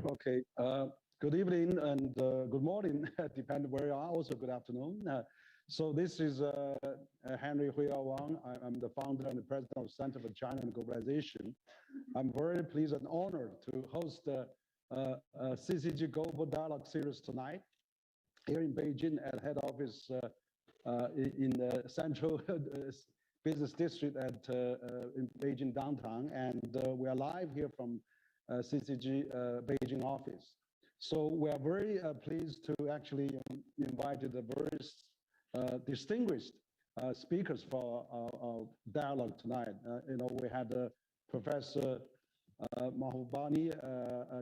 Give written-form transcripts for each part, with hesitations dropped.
Okay, good evening and good morning, depending where you are, also good afternoon. So this is Henry Huiyao Wang. I'm the founder and the president of Center for China and Globalization. I'm very pleased and honored to host the CCG Global Dialogue Series tonight here in Beijing at head office in the central business district at in Beijing downtown. And we are live here from CCG Beijing office. So we are very pleased to actually invite the very distinguished speakers for our dialogue tonight. We had Professor Mahbubani,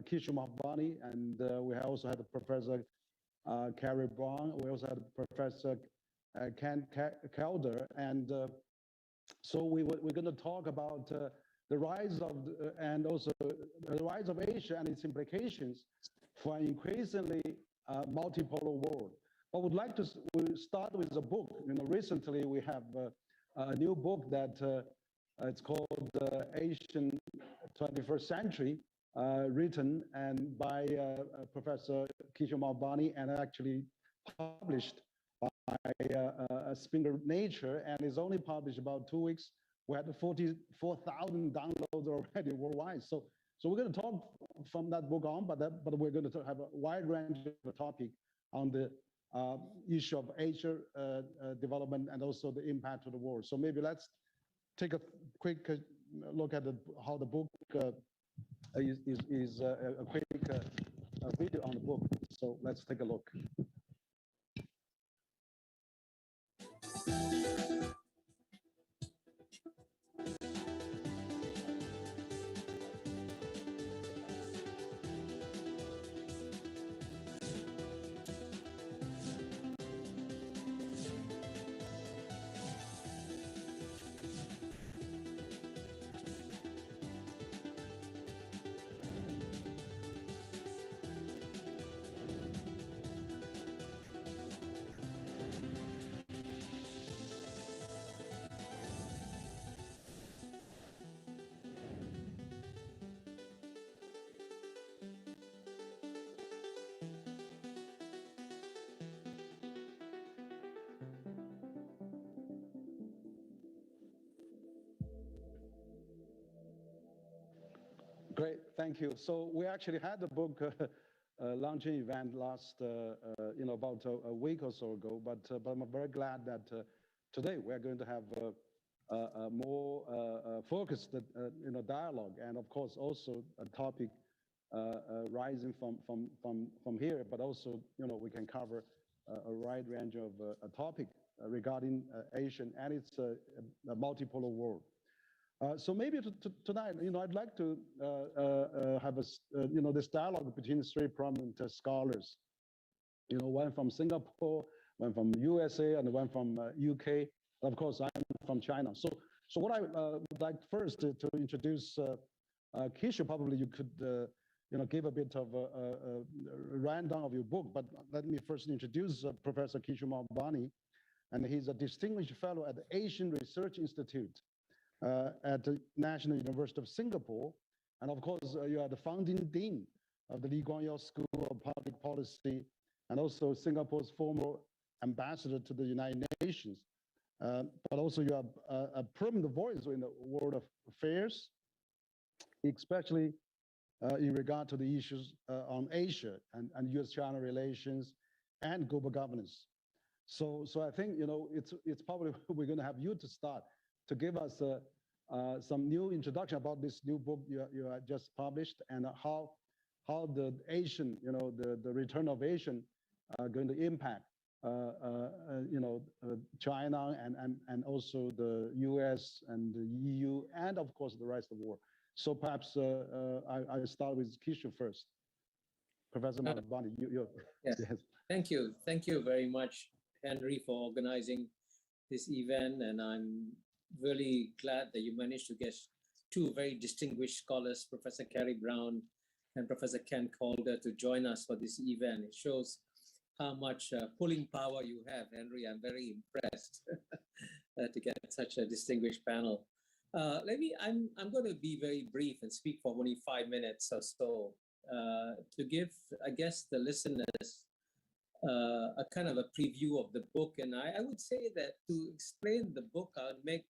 Kishore Mahbubani, and we also had Professor Kerry Brown. We also had Professor Calder, and so we're going to talk about the rise of and also the rise of Asia and its implications for an increasingly multipolar world. I would like to start with a book. Recently we have a new book that it's called Asian 21st Century, written and by Professor Kishore Mahbubani and actually published by Springer Nature, and is only published about 2 weeks. We had 44,000 downloads already worldwide. So we're going to talk from that book on, but we're going to have a wide range of topic on the issue of Asia development and also the impact to the world. So maybe let's take a quick look at how the book is a quick video on the book. So let's take a look. Great, thank you. So we actually had the book launching event last, about a week or so ago. But I'm very glad that today we're going to have a more focused, dialogue, and of course also a topic rising from here. But also, we can cover a wide range of a topic regarding Asian and its a multipolar world. So maybe tonight, I'd like to have this dialogue between three prominent scholars. One from Singapore, one from USA, and one from UK. Of course, I'm from China. So what I would like first to introduce Kishore. Probably you could give a bit of a rundown of your book. But let me first introduce Professor Kishore Mahbubani, and he's a distinguished fellow at the Asian Research Institute at the National University of Singapore. And of course, you are the founding dean of the Lee Kuan Yew School of Public Policy, and also Singapore's former ambassador to the United Nations. But also you are a prominent voice in the world of affairs, especially in regard to the issues on Asia and US-China relations and global governance. So I think, it's probably we're going to have you to start to give us some new introduction about this new book you just published, and how the Asian, the return of Asian are going to impact, China and also the US and the EU, and of course the rest of the world. So perhaps I start with Kishore first. Professor Mahbubani, yes. Yes. Thank you very much, Henry, for organizing this event, and I'm really glad that you managed to get two very distinguished scholars, Professor Kerry Brown and Professor Ken Calder, to join us for this event. It shows how much pulling power you have, Henry. I'm very impressed to get such a distinguished panel. I'm going to be very brief and speak for only 5 minutes or so to give, I guess, the listeners a kind of a preview of the book. And I would say that to explain the book, I'll make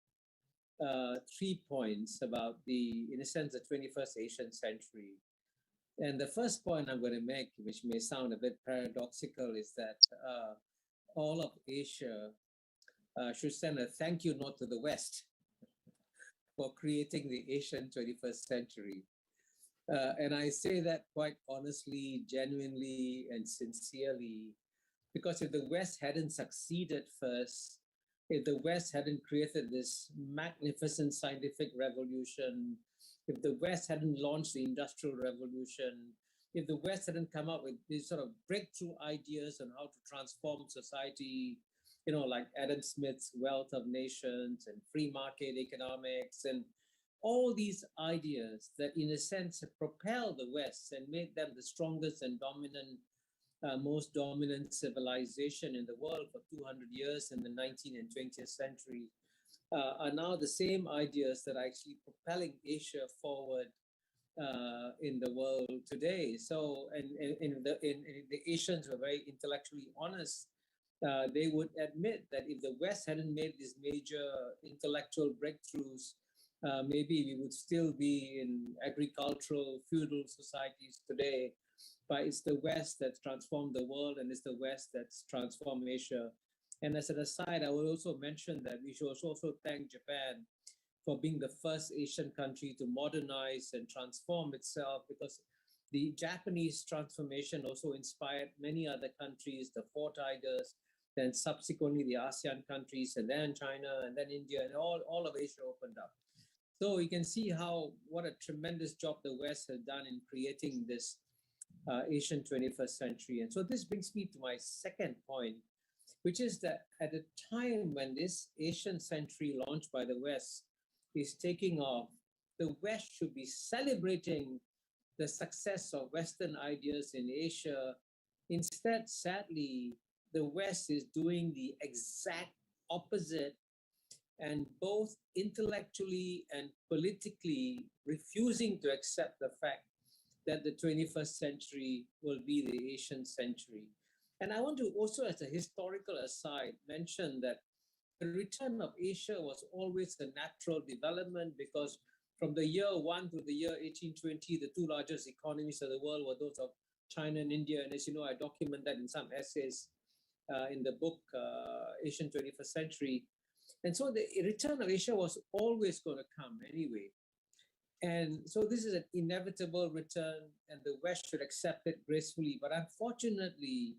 3 points about in a sense, the 21st Asian century. And the first point I'm going to make, which may sound a bit paradoxical, is that all of Asia should send a thank you note to the West for creating the Asian 21st century. And I say that quite honestly, genuinely, and sincerely, because if the West hadn't succeeded first, if the West hadn't created this magnificent scientific revolution, if the West hadn't launched the Industrial Revolution, if the West hadn't come up with these sort of breakthrough ideas on how to transform society, like Adam Smith's Wealth of Nations and free market economics and all these ideas that, in a sense, have propelled the West and made them the strongest and most dominant civilization in the world for 200 years in the 19th and 20th century, are now the same ideas that are actually propelling Asia forward in the world today. So, and the Asians were very intellectually honest. They would admit that if the West hadn't made these major intellectual breakthroughs, maybe we would still be in agricultural, feudal societies today. But it's the West that's transformed the world, and it's the West that's transformed Asia. And as an aside, I will also mention that we should also thank Japan for being the first Asian country to modernize and transform itself, because the Japanese transformation also inspired many other countries, the Four Tigers, then subsequently the ASEAN countries, and then China, and then India, and all of Asia opened up. So you can see what a tremendous job the West has done in creating this Asian 21st century. And so this brings me to my second point, which is that at a time when this Asian century launched by the West is taking off, the West should be celebrating the success of Western ideas in Asia. Instead, sadly, the West is doing the exact opposite, and both intellectually and politically refusing to accept the fact that the 21st century will be the Asian century. And I want to also, as a historical aside, mention that the return of Asia was always a natural development, because from the year 1 to the year 1820, the two largest economies of the world were those of China and India. And as you know, I document that in some essays in the book, Asian 21st Century. And so the return of Asia was always going to come anyway. And so this is an inevitable return, and the West should accept it gracefully. But unfortunately,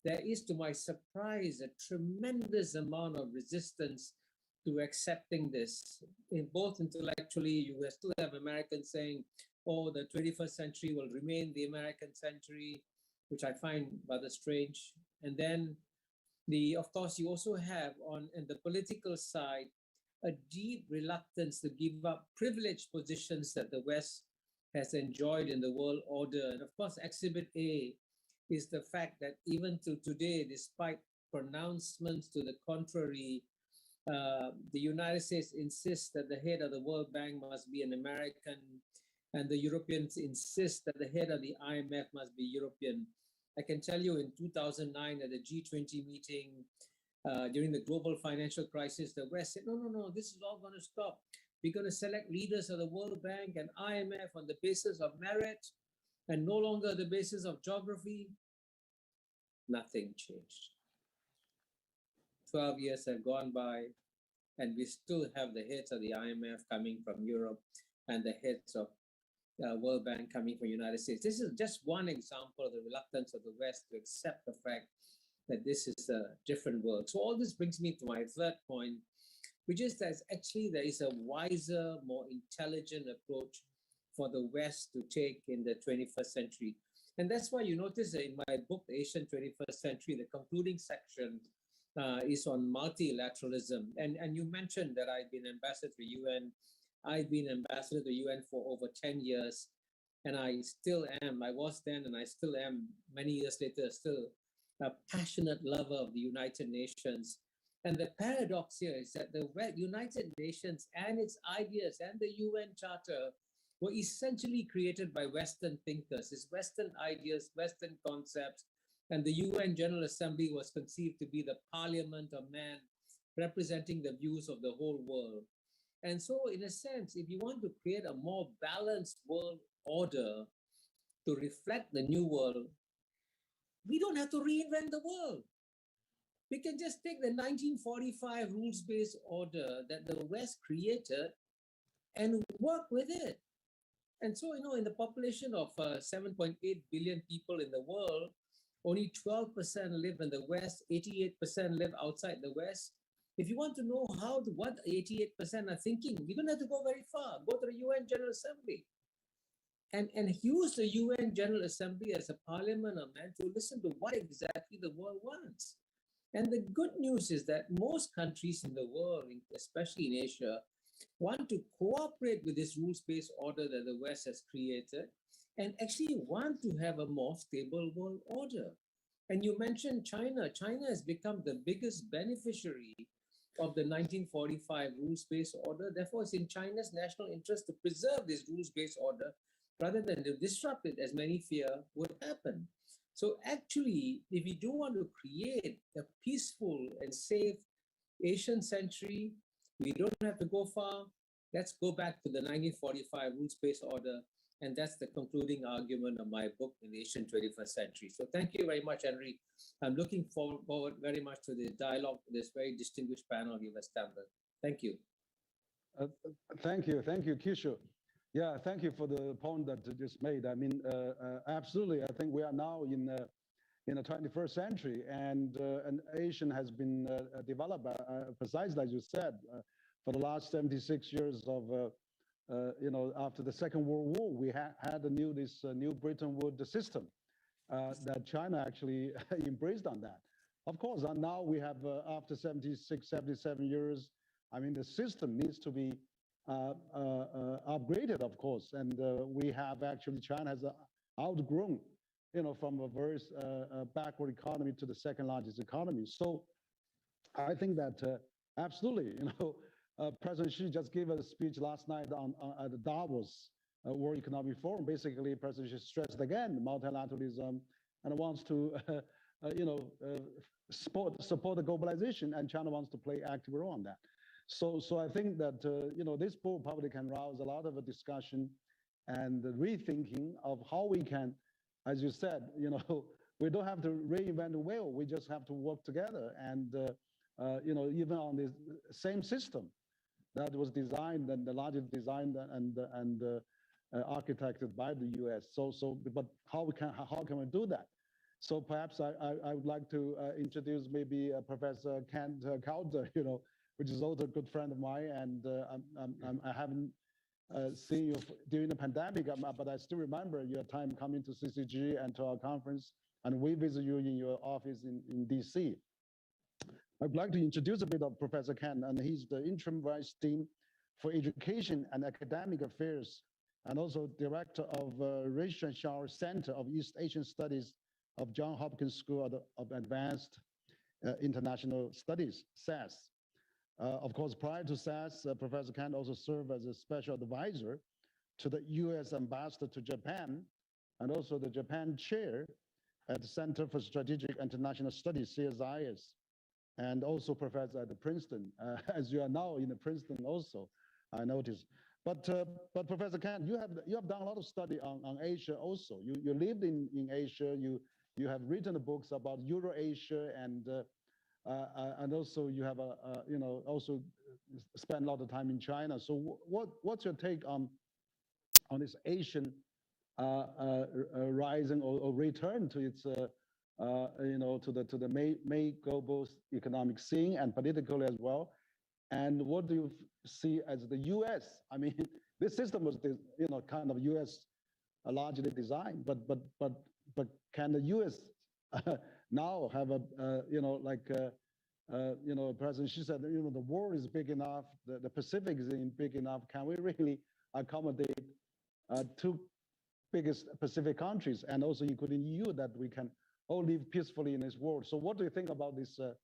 there is, to my surprise, a tremendous amount of resistance to accepting this. Both intellectually, you will still have Americans saying, oh, the 21st century will remain the American century, which I find rather strange. And then, of course, you also have on the political side a deep reluctance to give up privileged positions that the West has enjoyed in the world order. And of course, Exhibit A is the fact that even till today, despite pronouncements to the contrary, the United States insists that the head of the World Bank must be an American, and the Europeans insist that the head of the IMF must be European. I can tell you in 2009 at the G20 meeting, during the global financial crisis, the West said, no, this is all going to stop. We're going to select leaders of the World Bank and IMF on the basis of merit and no longer the basis of geography. Nothing changed. 12 years have gone by, and we still have the heads of the IMF coming from Europe and the heads of World Bank coming from the United States. This is just one example of the reluctance of the West to accept the fact that this is a different world. So all this brings me to my third point, which is that actually there is a wiser, more intelligent approach for the West to take in the 21st century. And that's why you notice that in my book, The Asian 21st Century, the concluding section, is on multilateralism. And you mentioned that I've been ambassador to UN. I've been ambassador to UN for over 10 years, and I still am. I was then, and I still am, many years later, still a passionate lover of the United Nations. And the paradox here is that the United Nations and its ideas and the UN Charter were essentially created by Western thinkers. It's Western ideas, Western concepts, and the UN General Assembly was conceived to be the parliament of man representing the views of the whole world. And so, in a sense, if you want to create a more balanced world order to reflect the new world, we don't have to reinvent the world. We can just take the 1945 rules-based order that the West created and work with it. And so, in the population of 7.8 billion people in the world, only 12% live in the West, 88% live outside the West. If you want to know what 88% are thinking, you don't have to go very far. Go to the UN General Assembly and use the UN General Assembly as a parliament of men to listen to what exactly the world wants. And the good news is that most countries in the world, especially in Asia, want to cooperate with this rules-based order that the West has created and actually want to have a more stable world order. And you mentioned China. China has become the biggest beneficiary of the 1945 rules-based order. Therefore, it's in China's national interest to preserve this rules-based order rather than to disrupt it, as many fear would happen. So actually, if we do want to create a peaceful and safe Asian century, we don't have to go far. Let's go back to the 1945 rules-based order. And that's the concluding argument of my book, In the Asian 21st Century. So thank you very much, Henry. I'm looking forward very much to the dialogue with this very distinguished panel you've established. Thank you. Thank you, Kishore. Yeah, thank you for the point that you just made. I mean, absolutely. I think we are now in the 21st century, and Asian has been developed precisely as you said for the last 76 years of. After the Second World War, we had this new Bretton Woods system that China actually embraced on that. Of course, and now we have, after 76, 77 years, I mean, the system needs to be upgraded, of course. And we have actually, China has outgrown, from a very backward economy to the second largest economy. So I think that absolutely, President Xi just gave a speech last night at the Davos World Economic Forum. Basically, President Xi stressed again multilateralism and wants to, support the globalization, and China wants to play active role on that. So I think that this book probably can rouse a lot of a discussion and rethinking of how we can, as you said, we don't have to reinvent the wheel. We just have to work together, and even on the same system that was designed and largely designed and architected by the U.S. But how can we do that? So perhaps I would like to introduce maybe Professor Calder, which is also a good friend of mine, and I haven't seen you during the pandemic, but I still remember your time coming to CCG and to our conference, and we visit you in your office in DC. I'd like to introduce a bit of Professor Ken, and he's the Interim Vice Dean for Education and Academic Affairs, and also Director of Rishon Center of East Asian Studies of Johns Hopkins School of Advanced International Studies, SAS. Of course, prior to SAS, Professor Ken also served as a special advisor to the U.S. Ambassador to Japan, and also the Japan Chair at the Center for Strategic International Studies, CSIS. And also professor at Princeton, as you are now in Princeton also, I noticed. But Professor Kant, you have done a lot of study on Asia also. You lived in Asia. You have written books about Euro-Asia, and also you have also spent a lot of time in China. So what's your take on this Asian rising or return to its to the main global economic scene and politically as well? And what do you see as the U.S.? I mean, this system was kind of U.S. largely designed, but can the U.S. now have a President, she said, the world is big enough, the Pacific is big enough. Can we really accommodate two biggest Pacific countries, and also including EU, that we can all live peacefully in this world? So what do you think about this? The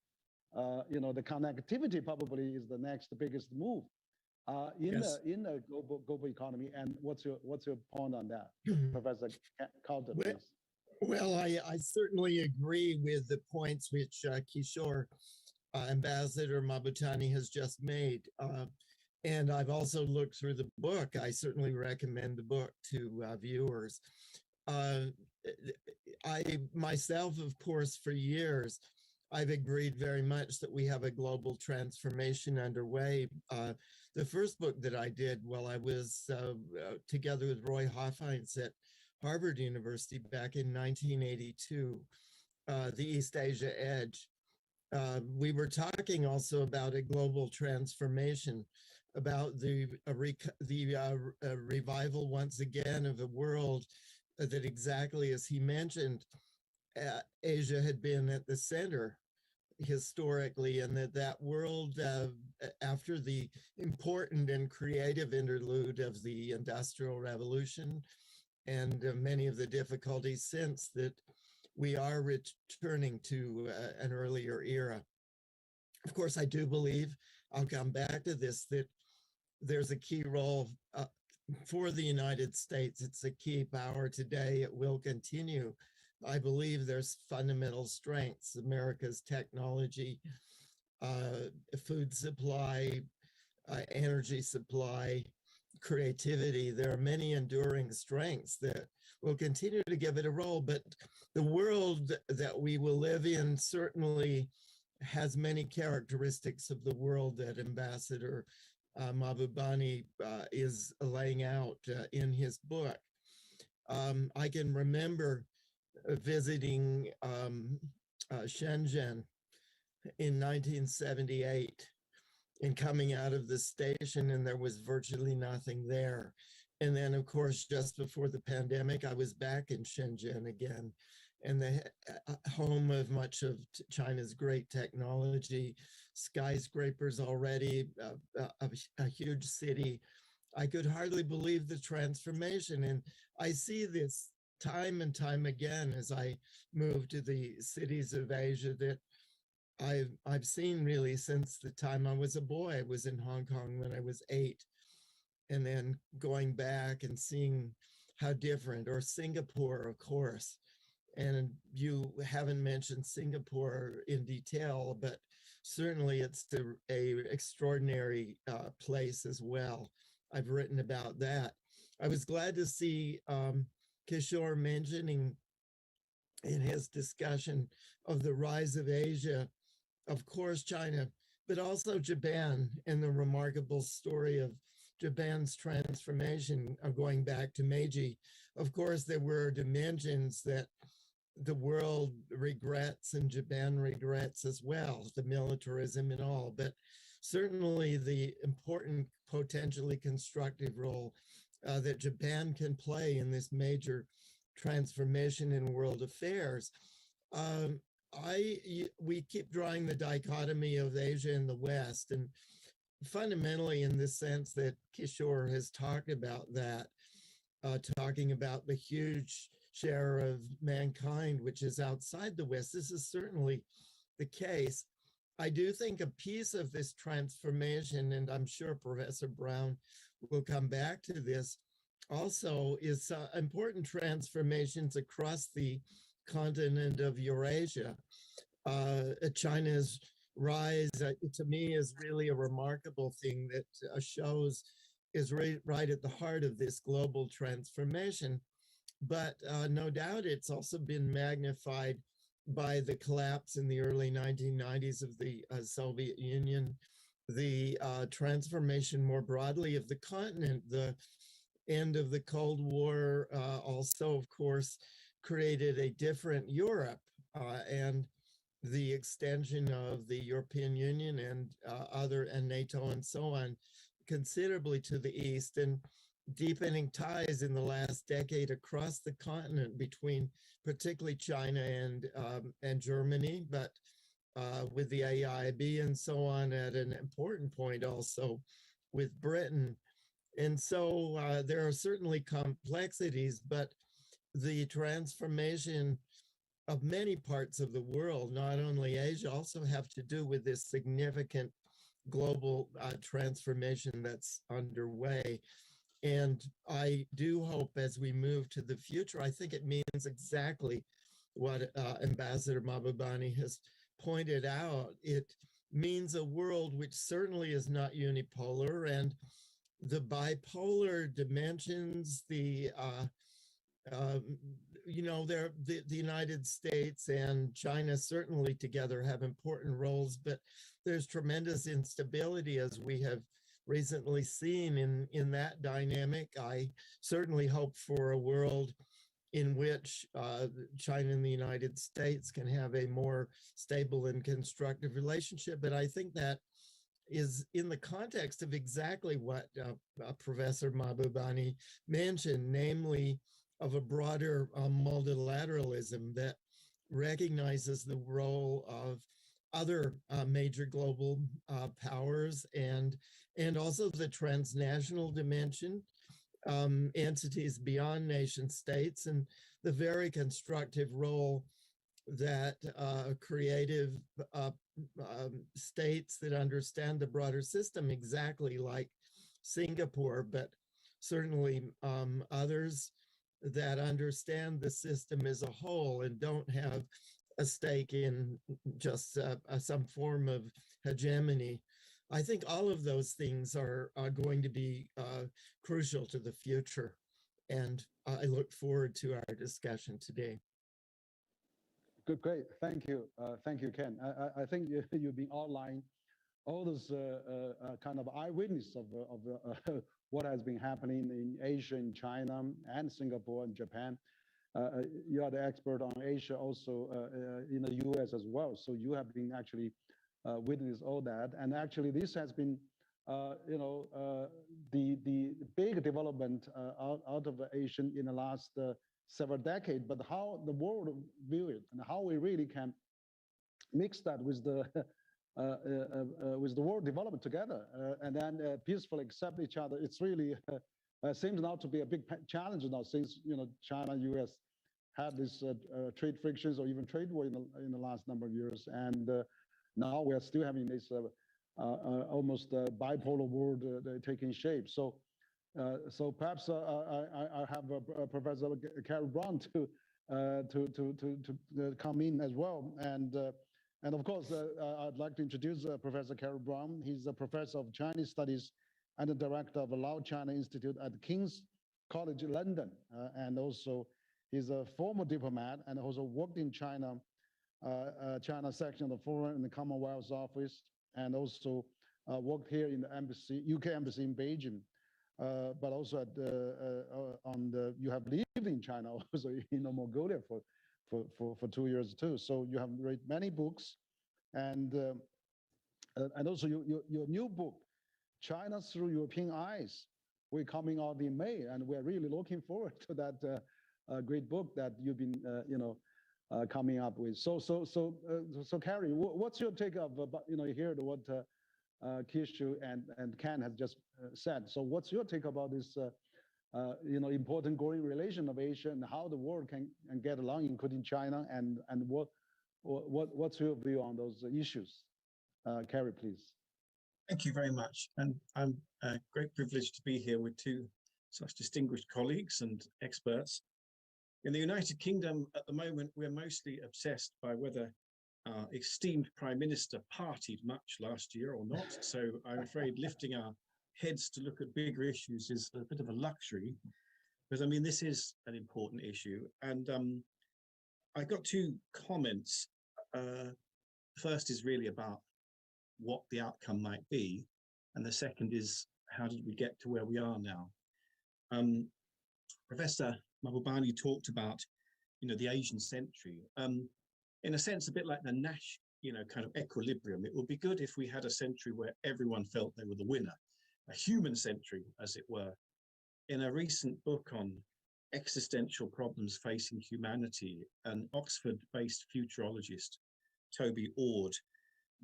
connectivity probably is the next biggest move in Yes. the global economy. And what's your point on that, Professor Calder, Well, please? Well, I certainly agree with the points which Kishore, Ambassador Mahbubani has just made. And I've also looked through the book. I certainly recommend the book to viewers. I myself, of course, for years, I've agreed very much that we have a global transformation underway. The first book that I did while I was together with Roy Hoffheinz at Harvard University back in 1982, The East Asia Edge. We were talking also about a global transformation, about the revival once again of a world that, exactly as he mentioned, Asia had been at the center historically, and that world, after the important and creative interlude of the Industrial Revolution and many of the difficulties since, that we are returning to an earlier era. Of course, I do believe, I'll come back to this, that there's a key role for the United States. It's a key power today. It will continue. I believe there's fundamental strengths: America's technology, food supply, energy supply, creativity. There are many enduring strengths that will continue to give it a role, but the world that we will live in certainly has many characteristics of the world that Ambassador Mahbubani is laying out in his book. I can remember visiting Shenzhen in 1978 and coming out of the station, and there was virtually nothing there. And then, of course, just before the pandemic, I was back in Shenzhen again, and the home of much of China's great technology, skyscrapers already, a huge city. I could hardly believe the transformation. And I see this time and time again as I move to the cities of Asia that I've seen really since the time I was a boy. I was in Hong Kong when I was 8, and then going back and seeing how different, or Singapore, of course. And you haven't mentioned Singapore in detail, but certainly it's a extraordinary place as well. I've written about that. I was glad to see Kishore mentioning in his discussion of the rise of Asia, of course, China, but also Japan, and the remarkable story of Japan's transformation going back to Meiji. Of course, there were dimensions that the world regrets and Japan regrets as well, the militarism and all, but certainly the important, potentially constructive role that Japan can play in this major transformation in world affairs. We keep drawing the dichotomy of Asia and the West, and fundamentally in the sense that Kishore has talked about that, talking about the huge share of mankind which is outside the West. This is certainly the case. I do think a piece of this transformation, and I'm sure Professor Brown will come back to this also, is important transformations across the continent of Eurasia. China's rise, to me, is really a remarkable thing that shows is right at the heart of this global transformation. But no doubt it's also been magnified by the collapse in the early 1990s of the Soviet Union, the transformation more broadly of the continent, the end of the Cold War also, of course, created a different Europe, and the extension of the European Union and and NATO and so on considerably to the east, and deepening ties in the last decade across the continent between particularly China and Germany, but with the AIB and so on, at an important point also with Britain. And so there are certainly complexities, but the transformation of many parts of the world, not only Asia, also have to do with this significant global transformation that's underway. And I do hope as we move to the future, I think it means exactly what Ambassador Mahbubani has pointed out. It means a world which certainly is not unipolar, and the bipolar dimensions, the United States and China certainly together have important roles, but there's tremendous instability, as we have recently seen in that dynamic. I certainly hope for a world in which China and the United States can have a more stable and constructive relationship. But I think that is in the context of exactly what Professor Mahbubani mentioned, namely of a broader multilateralism that recognizes the role of other major global powers and also the transnational dimension, entities beyond nation states, and the very constructive role that creative states that understand the broader system, exactly like Singapore, but certainly others that understand the system as a whole and don't have a stake in just some form of hegemony. I think all of those things are going to be crucial to the future. And I look forward to our discussion today. Good, great. Thank you. Thank you, Ken. I think you've been outlining all those kind of eyewitness of what has been happening in Asia, in China, and Singapore and Japan. You are the expert on Asia, also in the US as well. So you have been actually witness all that. And actually, this has been, the big development out of Asia in the last several decades. But how the world view it and how we really can mix that with the world development together and then peacefully accept each other. It's really seems now to be a big challenge now, since China and US had this trade frictions or even trade war in the last number of years, and now we are still having this almost bipolar world taking shape. So perhaps I have Professor Kerry Brown to come in as well, and of course I'd like to introduce Professor Kerry Brown. He's a professor of Chinese Studies and the director of the Lao China Institute at King's College London, and also he's a former diplomat and also worked in China section of the Foreign and the Commonwealth Office, and also worked here in the embassy, UK embassy in Beijing, but also at you have lived in China also in Mongolia for 2 years too. So you have read many books, and also your new book, China Through European Eyes, we're coming out in May, and we're really looking forward to that great book that you've been coming up with. So Kerry, what's your take of you heard what Kishore and Ken has just said. So what's your take about this important growing relation of Asia and how the world can get along, including China, and what's your view on those issues? Kerry, please. Thank you very much. And I'm a great privilege to be here with two such distinguished colleagues and experts. In the United Kingdom at the moment, we're mostly obsessed by whether our esteemed Prime Minister partied much last year or not. So I'm afraid lifting our heads to look at bigger issues is a bit of a luxury, because I mean, this is an important issue. And I got two comments. First is really about what the outcome might be. And the second is, how did we get to where we are now? Professor Mahbubani talked about, the Asian century. In a sense, a bit like the Nash, kind of equilibrium. It would be good if we had a century where everyone felt they were the winner, a human century, as it were. In a recent book on existential problems facing humanity, an Oxford-based futurologist Toby Ord,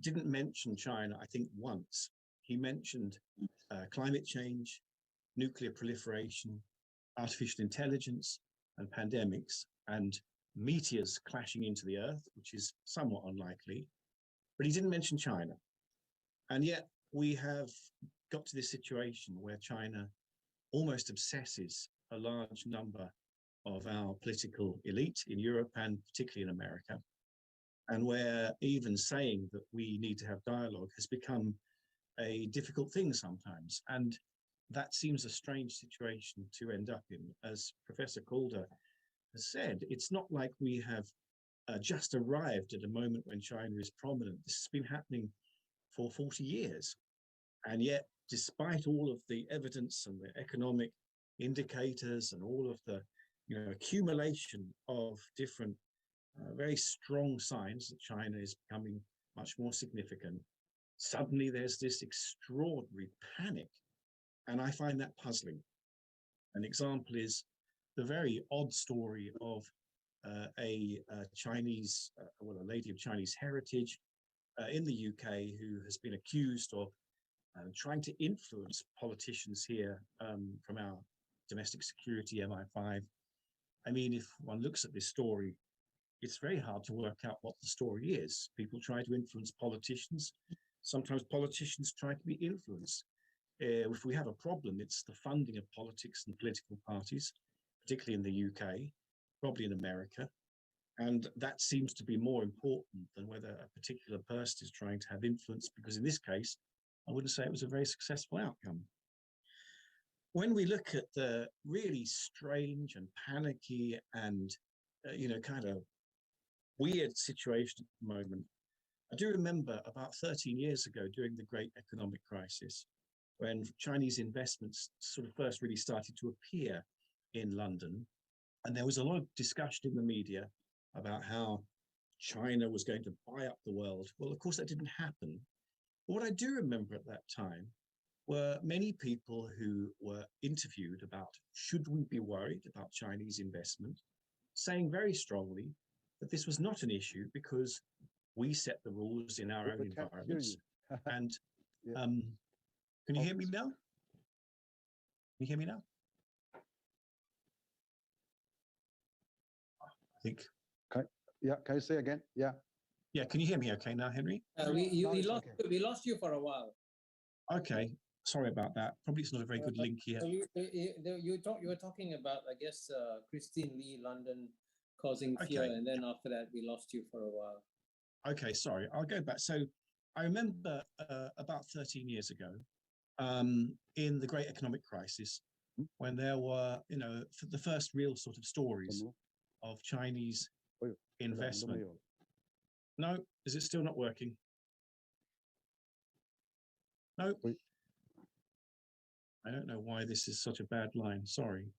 didn't mention China, I think, once. He mentioned climate change, nuclear proliferation, artificial intelligence, and pandemics, and meteors clashing into the Earth, which is somewhat unlikely. But he didn't mention China. And yet we have got to this situation where China almost obsesses a large number of our political elite in Europe and particularly in America, and where even saying that we need to have dialogue has become a difficult thing sometimes. And that seems a strange situation to end up in. As Professor Calder has said, it's not like we have just arrived at a moment when China is prominent. This has been happening for 40 years. And yet, despite all of the evidence and the economic indicators and all of the accumulation of different very strong signs that China is becoming much more significant, suddenly there's this extraordinary panic. And I find that puzzling. An example is the very odd story of a Chinese, a lady of Chinese heritage in the UK who has been accused of trying to influence politicians here from our domestic security MI5. I mean, if one looks at this story, it's very hard to work out what the story is. People try to influence politicians. Sometimes politicians try to be influenced. If we have a problem, it's the funding of politics and political parties, particularly in the UK, probably in America. And that seems to be more important than whether a particular person is trying to have influence, because in this case, I wouldn't say it was a very successful outcome. When we look at the really strange and panicky and, kind of weird situation at the moment, I do remember about 13 years ago during the great economic crisis, when Chinese investments sort of first really started to appear in London. And there was a lot of discussion in the media about how China was going to buy up the world. Well, of course, that didn't happen. But what I do remember at that time were many people who were interviewed about should we be worried about Chinese investment, saying very strongly that this was not an issue because we set the rules in our own environments. And Yeah. can you hear me now? Can you hear me now? I think. Yeah, can you say again? Yeah. Yeah, can you hear me okay now, Henry? We lost you for a while. Okay, sorry about that. Probably it's not a very good link here. So you were talking about, I guess, Christine Lee, London, causing fear, Okay. and then after that we lost you for a while. Okay, sorry, I'll go back. So I remember about 13 years ago, in the great economic crisis, when there were, the first real sort of stories of Chinese investment. No, is it still not working? No. I don't know why this is such a bad line. Sorry.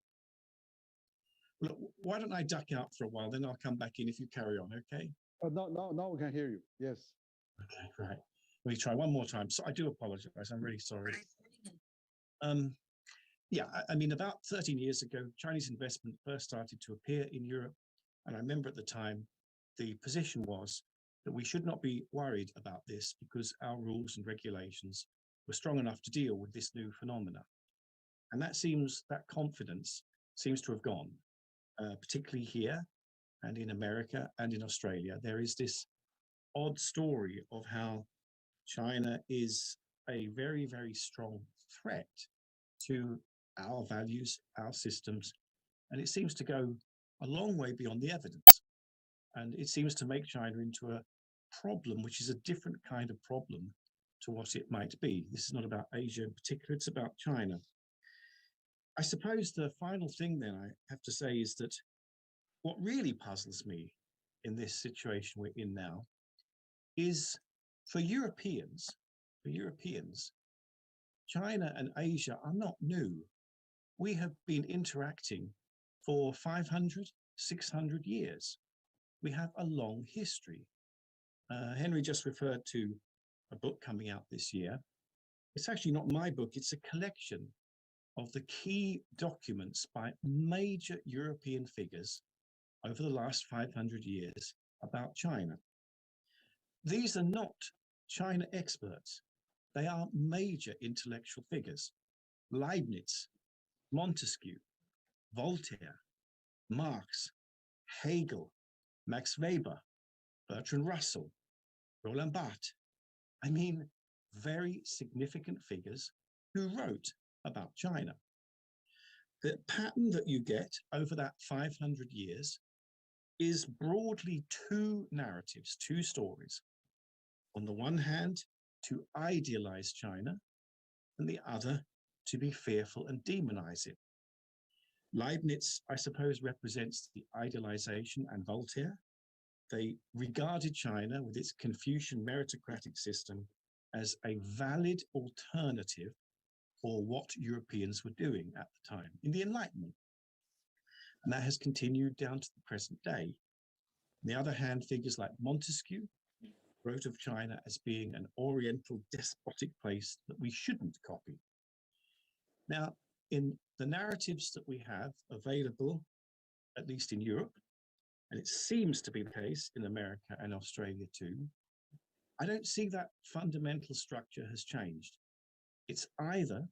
Look, why don't I duck out for a while, then I'll come back in if you carry on, okay? No, we can hear you. Yes. Okay, right. Let me try one more time. So I do apologize. I'm really sorry. Yeah, I mean, about 13 years ago, Chinese investment first started to appear in Europe. And I remember at the time, the position was that we should not be worried about this because our rules and regulations were strong enough to deal with this new phenomena. And that confidence seems to have gone, particularly here and in America and in Australia. There is this odd story of how China is a very, very strong threat to our values, our systems, and it seems to go a long way beyond the evidence. And it seems to make China into a problem, which is a different kind of problem to what it might be. This is not about Asia in particular, it's about China. I suppose the final thing then I have to say is that what really puzzles me in this situation we're in now is for Europeans, China and Asia are not new. We have been interacting for 500, 600 years. We have a long history. Henry just referred to a book coming out this year. It's actually not my book, it's a collection of the key documents by major European figures over the last 500 years about China. these are not China experts. They are major intellectual figures. Leibniz, Montesquieu, Voltaire, Marx, Hegel, Max Weber, Bertrand Russell, Roland Barthes. I mean, very significant figures who wrote about China. The pattern that you get over that 500 years is broadly two narratives, two stories. On the one hand, to idealize China, and the other, to be fearful and demonize it. Leibniz, I suppose, represents the idealization, and Voltaire. They regarded China with its Confucian meritocratic system as a valid alternative for what Europeans were doing at the time in the Enlightenment. And that has continued down to the present day. On the other hand, figures like Montesquieu wrote of China as being an oriental despotic place that we shouldn't copy. Now, in the narratives that we have available, at least in Europe, and it seems to be the case in America and Australia too, I don't see that fundamental structure has changed. It's either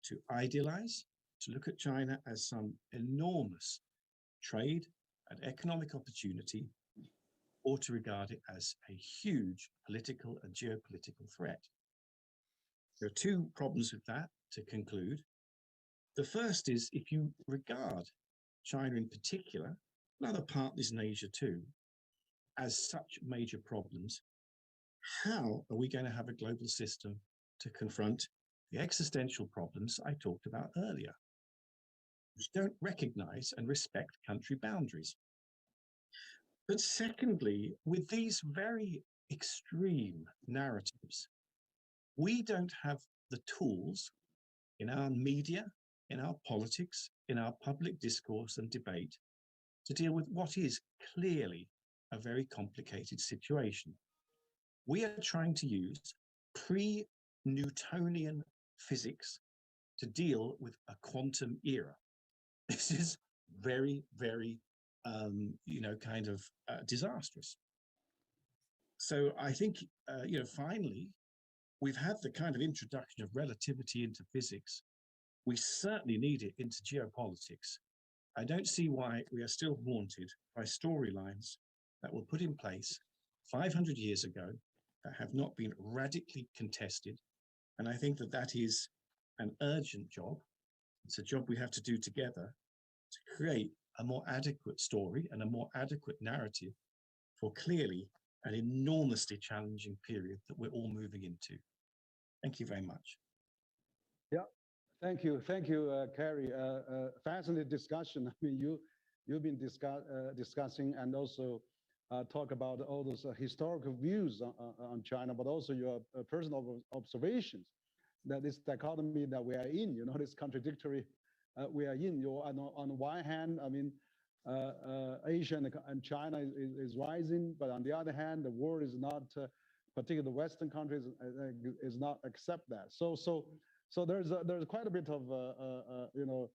to idealize, to look at China as some enormous trade and economic opportunity, or to regard it as a huge political and geopolitical threat. There are two problems with that to conclude. The first is, if you regard China in particular, and other partners in Asia too, as such major problems, how are we going to have a global system to confront the existential problems I talked about earlier, which don't recognize and respect country boundaries? But secondly, with these very extreme narratives, we don't have the tools in our media, in our politics, in our public discourse and debate to deal with what is clearly a very complicated situation. We are trying to use pre-Newtonian physics to deal with a quantum era. This is very, very, disastrous. So I think, finally, we've had the kind of introduction of relativity into physics. We certainly need it into geopolitics. I don't see why we are still haunted by storylines that were put in place 500 years ago that have not been radically contested. And I think that that is an urgent job. It's a job we have to do together to create a more adequate story and a more adequate narrative for clearly an enormously challenging period that we're all moving into. Thank you very much. Yeah, thank you, Kerry. Fascinating discussion. I mean, you've been discussing and also talk about all those historical views on China, but also your personal observations that this dichotomy that we are in, this contradictory we are in. On the one hand, I mean, Asia and China is rising, but on the other hand, the world is not, particularly the Western countries, is not accept that. So there's quite a bit of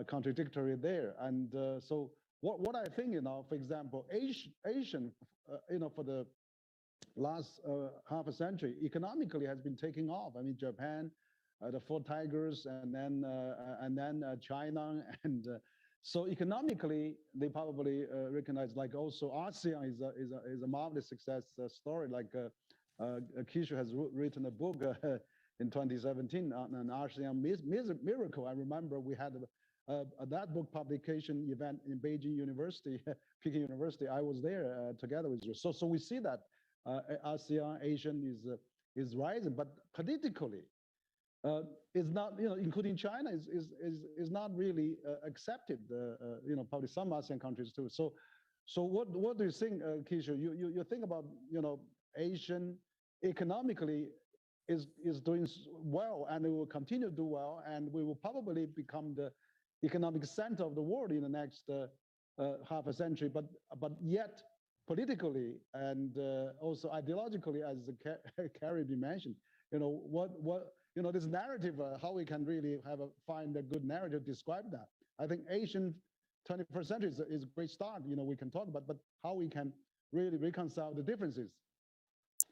contradictory there. And so what I think, for example, Asian, for the last half a century, economically has been taking off. I mean, Japan, the Four Tigers, and then China, and so economically they probably recognize, like also ASEAN is a marvelous success story. Like Kishore has written a book in 2017 on an ASEAN miracle. I remember we had that book publication event in Beijing University, Peking University. I was there together with you. So we see that ASEAN, Asian is rising, but politically, is not, including China, is not really accepted. Probably some ASEAN countries too. So what do you think, Kishore? You think about Asian economically is doing well, and it will continue to do well, and we will probably become the economic center of the world in the next half a century. But yet politically and also ideologically, as Kerry mentioned, this narrative, how we can really find a good narrative to describe that. I think Asian 21st century is a great start. We can talk about, but how we can really reconcile the differences.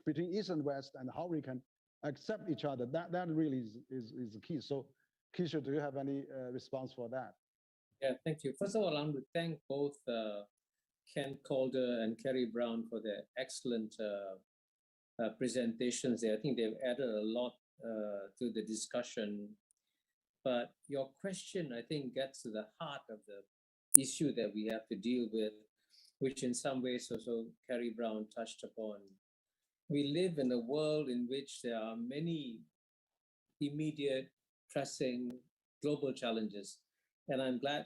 between East and West and how we can accept each other. That really is the key. So, Kishore, do you have any response for that? Yeah, thank you. First of all, I want to thank both Ken Calder and Kerry Brown for their excellent presentations there. I think they've added a lot to the discussion. But your question, I think, gets to the heart of the issue that we have to deal with, which in some ways also Kerry Brown touched upon. We live in a world in which there are many immediate, pressing global challenges. And I'm glad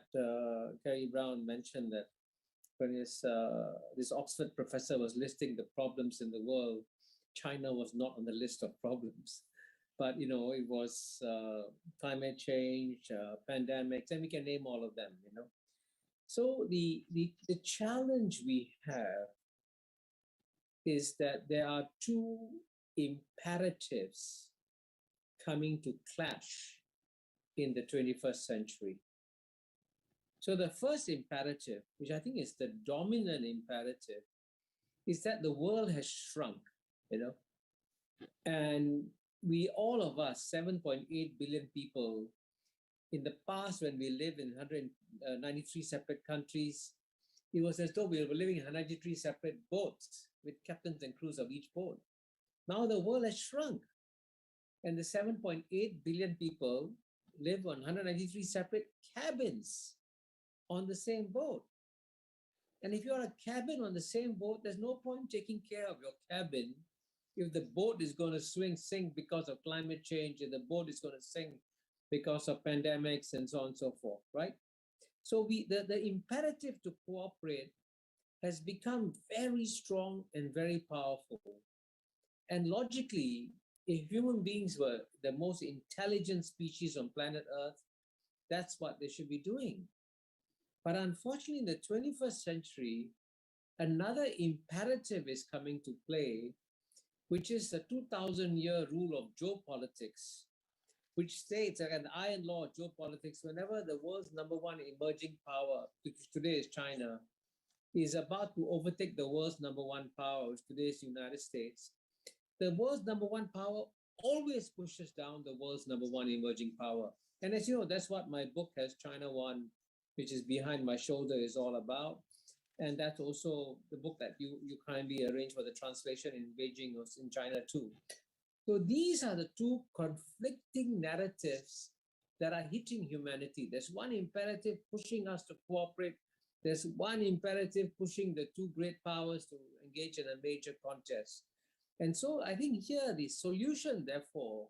Kerry Brown mentioned that when this Oxford professor was listing the problems in the world, China was not on the list of problems. But, you know, it was climate change, pandemics, and we can name all of them, you know. So the challenge we have is that there are two imperatives coming to clash in the 21st century. So the first imperative, which I think is the dominant imperative, is that the world has shrunk, you know, and we, all of us, 7.8 billion people, in the past when we lived in 193 separate countries, it was as though we were living in 193 separate boats with captains and crews of each boat. Now the world has shrunk, and the 7.8 billion people live on 193 separate cabins on the same boat. And if you're a cabin on the same boat, there's no point taking care of your cabin if the boat is going to sink because of climate change, if the boat is going to sink because of pandemics and so on and so forth, right? So the imperative to cooperate has become very strong and very powerful. And logically, if human beings were the most intelligent species on planet Earth, that's what they should be doing. But unfortunately, in the 21st century, another imperative is coming to play, which is the 2,000-year rule of geopolitics, which states, like an iron law of geopolitics, whenever the world's number one emerging power, which today is China, is about to overtake the world's number one power, which today is the United States, the world's number one power always pushes down the world's number one emerging power. And as you know, that's what my book Has China Won, which is behind my shoulder, is all about. And that's also the book that you kindly arranged for the translation in Beijing or in China too. So these are the two conflicting narratives that are hitting humanity. There's one imperative pushing us to cooperate. There's one imperative pushing the two great powers to engage in a major contest. And so I think here the solution, therefore,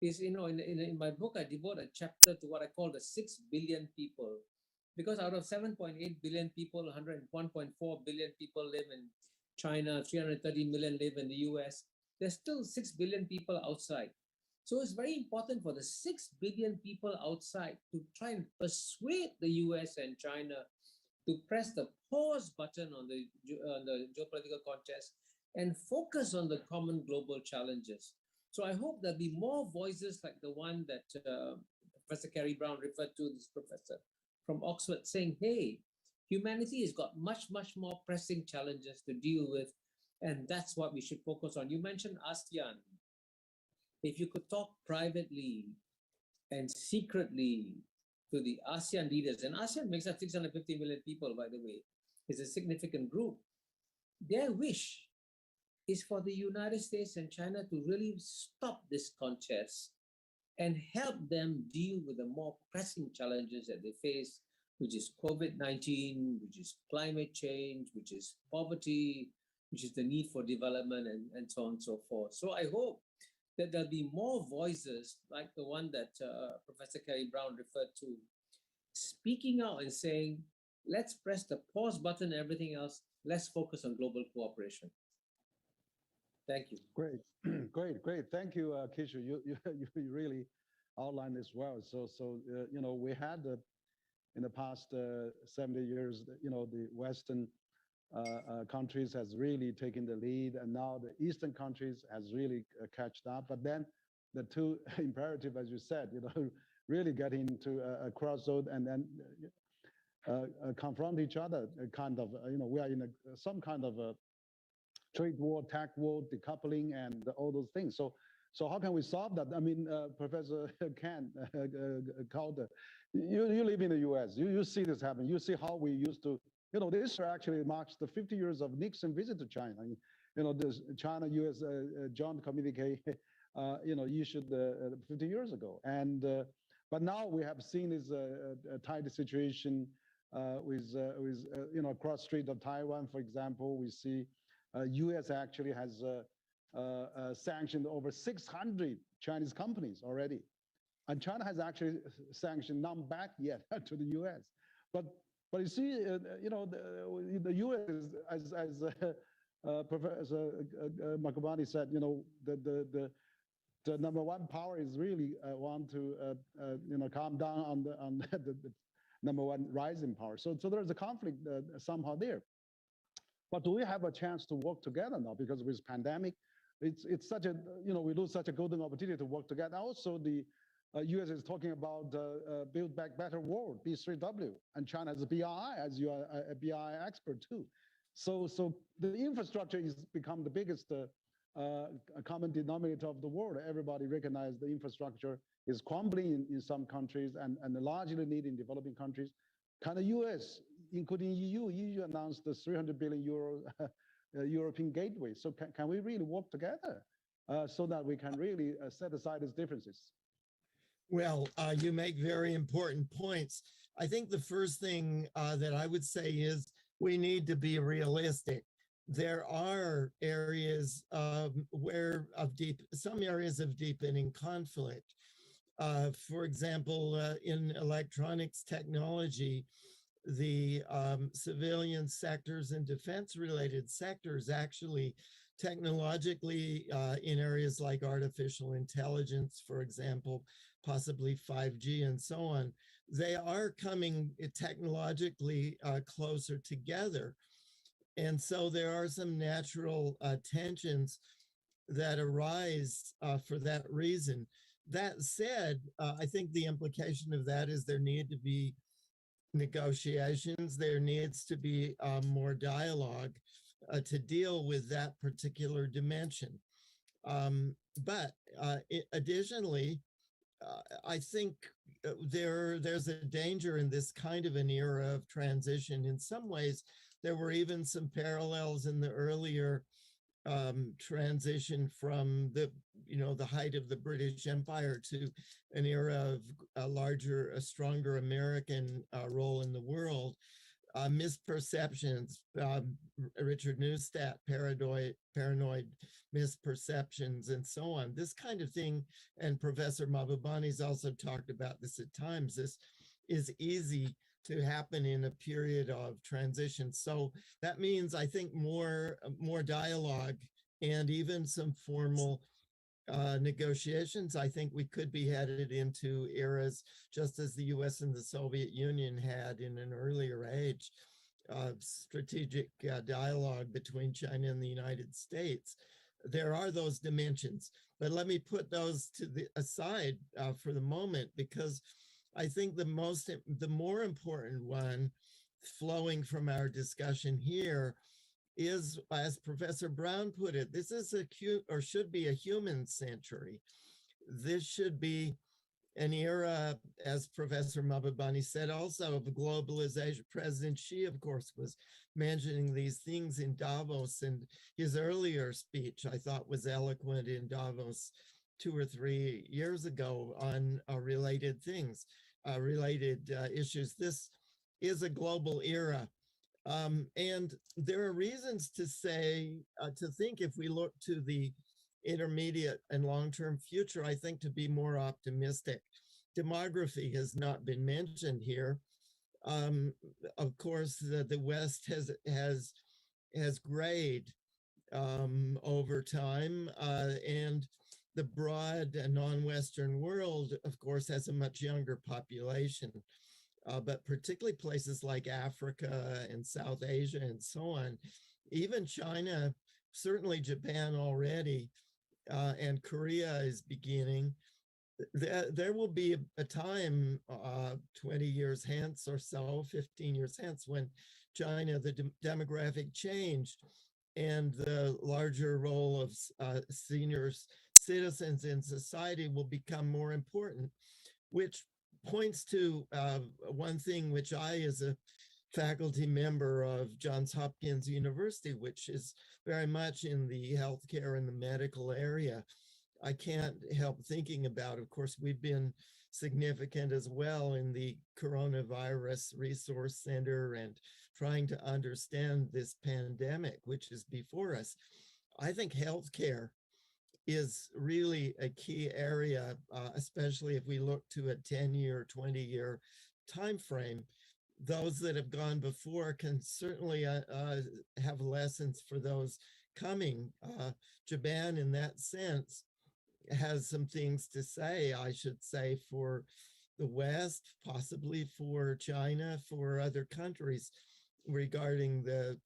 is, you know, in my book, I devote a chapter to what I call the 6 billion people. Because out of 7.8 billion people, 101.4 billion people live in China, 330 million live in the US. There's still 6 billion people outside. So it's very important for the 6 billion people outside to try and persuade the US and China to press the pause button on the geopolitical contest and focus on the common global challenges. So I hope there'll be more voices like the one that Professor Kerry Brown referred to, this professor from Oxford, saying, hey, humanity has got much, much more pressing challenges to deal with, and that's what we should focus on. You mentioned ASEAN. If you could talk privately and secretly to the ASEAN leaders, and ASEAN makes up 650 million people, by the way, it's a significant group. Their wish is for the United States and China to really stop this contest and help them deal with the more pressing challenges that they face, which is COVID-19, which is climate change, which is poverty, which is the need for development, and so on and so forth. So I hope that there'll be more voices like the one that Professor Kerry Brown referred to, speaking out and saying, let's press the pause button and everything else. Let's focus on global cooperation. Thank you. Great, great. Thank you, Kishore. You really outlined this well. So you know, we had in the past 70 years, you know, the Western countries has really taken the lead, and now the Eastern countries has really catched up. But then the two imperative, as you said, you know, really get into a crossroad and then confront each other. Kind of, you know, we are in some kind of a trade war, tech war, decoupling, and all those things. So how can we solve that? I mean, Professor Ken Calder, you live in the U.S. You see this happen. You see how we used to, this year actually marks the 50 years of Nixon visit to China. This China-U.S. joint communique, issued 50 years ago. And but now we have seen this tight situation with across street of Taiwan, for example. We see U.S. actually has sanctioned over 600 Chinese companies already. And China has actually sanctioned none back yet to the U.S. But you see, the U.S. is, as Professor Mahbubani said, the number one power is really want to calm down on the number one rising power. So there's a conflict somehow there. But do we have a chance to work together now? Because with pandemic, it's such a, we lose such a golden opportunity to work together. Also, the U.S. is talking about Build Back Better World, B3W, and China has a BRI, as you are a BRI expert too. So the infrastructure has become the biggest common denominator of the world. Everybody recognizes the infrastructure is crumbling in some countries and largely needed in developing countries. Can the U.S., including EU announced the 300 billion euro European gateway. So can we really work together so that we can really set aside these differences? Well, you make very important points. I think the first thing that I would say is we need to be realistic. There are areas some areas of deepening conflict. For example, in electronics technology, the civilian sectors and defense-related sectors actually technologically in areas like artificial intelligence, for example, possibly 5G and so on, they are coming technologically closer together. And so there are some natural tensions that arise for that reason. That said, I think the implication of that is there need to be negotiations, there needs to be more dialogue to deal with that particular dimension. But additionally, I think there's a danger in this kind of an era of transition. In some ways, there were even some parallels in the earlier transition from the height of the British Empire to an era of a stronger American role in the world. Misperceptions, Richard Neustadt, paranoid misperceptions, and so on. This kind of thing, and Professor Mahbubani's also talked about this at times. This is easy to happen in a period of transition. So that means, I think, more dialogue and even some formal negotiations. I think we could be headed into eras, just as the US and the Soviet Union had in an earlier age, of strategic dialogue between China and the United States. There are those dimensions, but let me put those to the aside for the moment, because I think the more important one flowing from our discussion here is, as Professor Brown put it, this is should be a human century. This should be an era, as Professor Mahbubani said, also of globalization. President Xi, of course, was mentioning these things in Davos, and his earlier speech, I thought, was eloquent in Davos 2 or 3 years ago on related things, related issues. This is a global era. And there are reasons to think if we look to the intermediate and long-term future, I think to be more optimistic. Demography has not been mentioned here. Of course, the West has grayed over time, and the broad and non-Western world, of course, has a much younger population. But particularly places like Africa and South Asia and so on, even China, certainly Japan already, and Korea is beginning. There will be a time 20 years hence or so, 15 years hence, when China, the demographic change and the larger role of senior citizens in society will become more important, which points to one thing which I, as a faculty member of Johns Hopkins University, which is very much in the healthcare and the medical area, I can't help thinking about. Of course, we've been significant as well in the Coronavirus Resource Center and trying to understand this pandemic, which is before us. I think healthcare is really a key area, especially if we look to a 10-year, 20-year time frame. Those that have gone before can certainly have lessons for those coming. Japan, in that sense, has some things to say, I should say, for the West, possibly for China, for other countries regarding the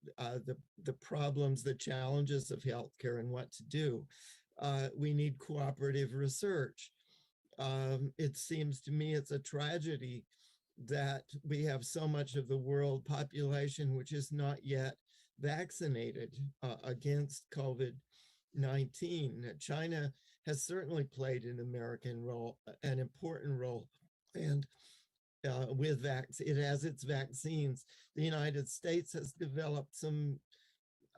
problems, the challenges of healthcare and what to do. We need cooperative research. It seems to me it's a tragedy that we have so much of the world population which is not yet vaccinated against COVID-19. China has certainly played an an important role, and it has its vaccines. The United States has developed some,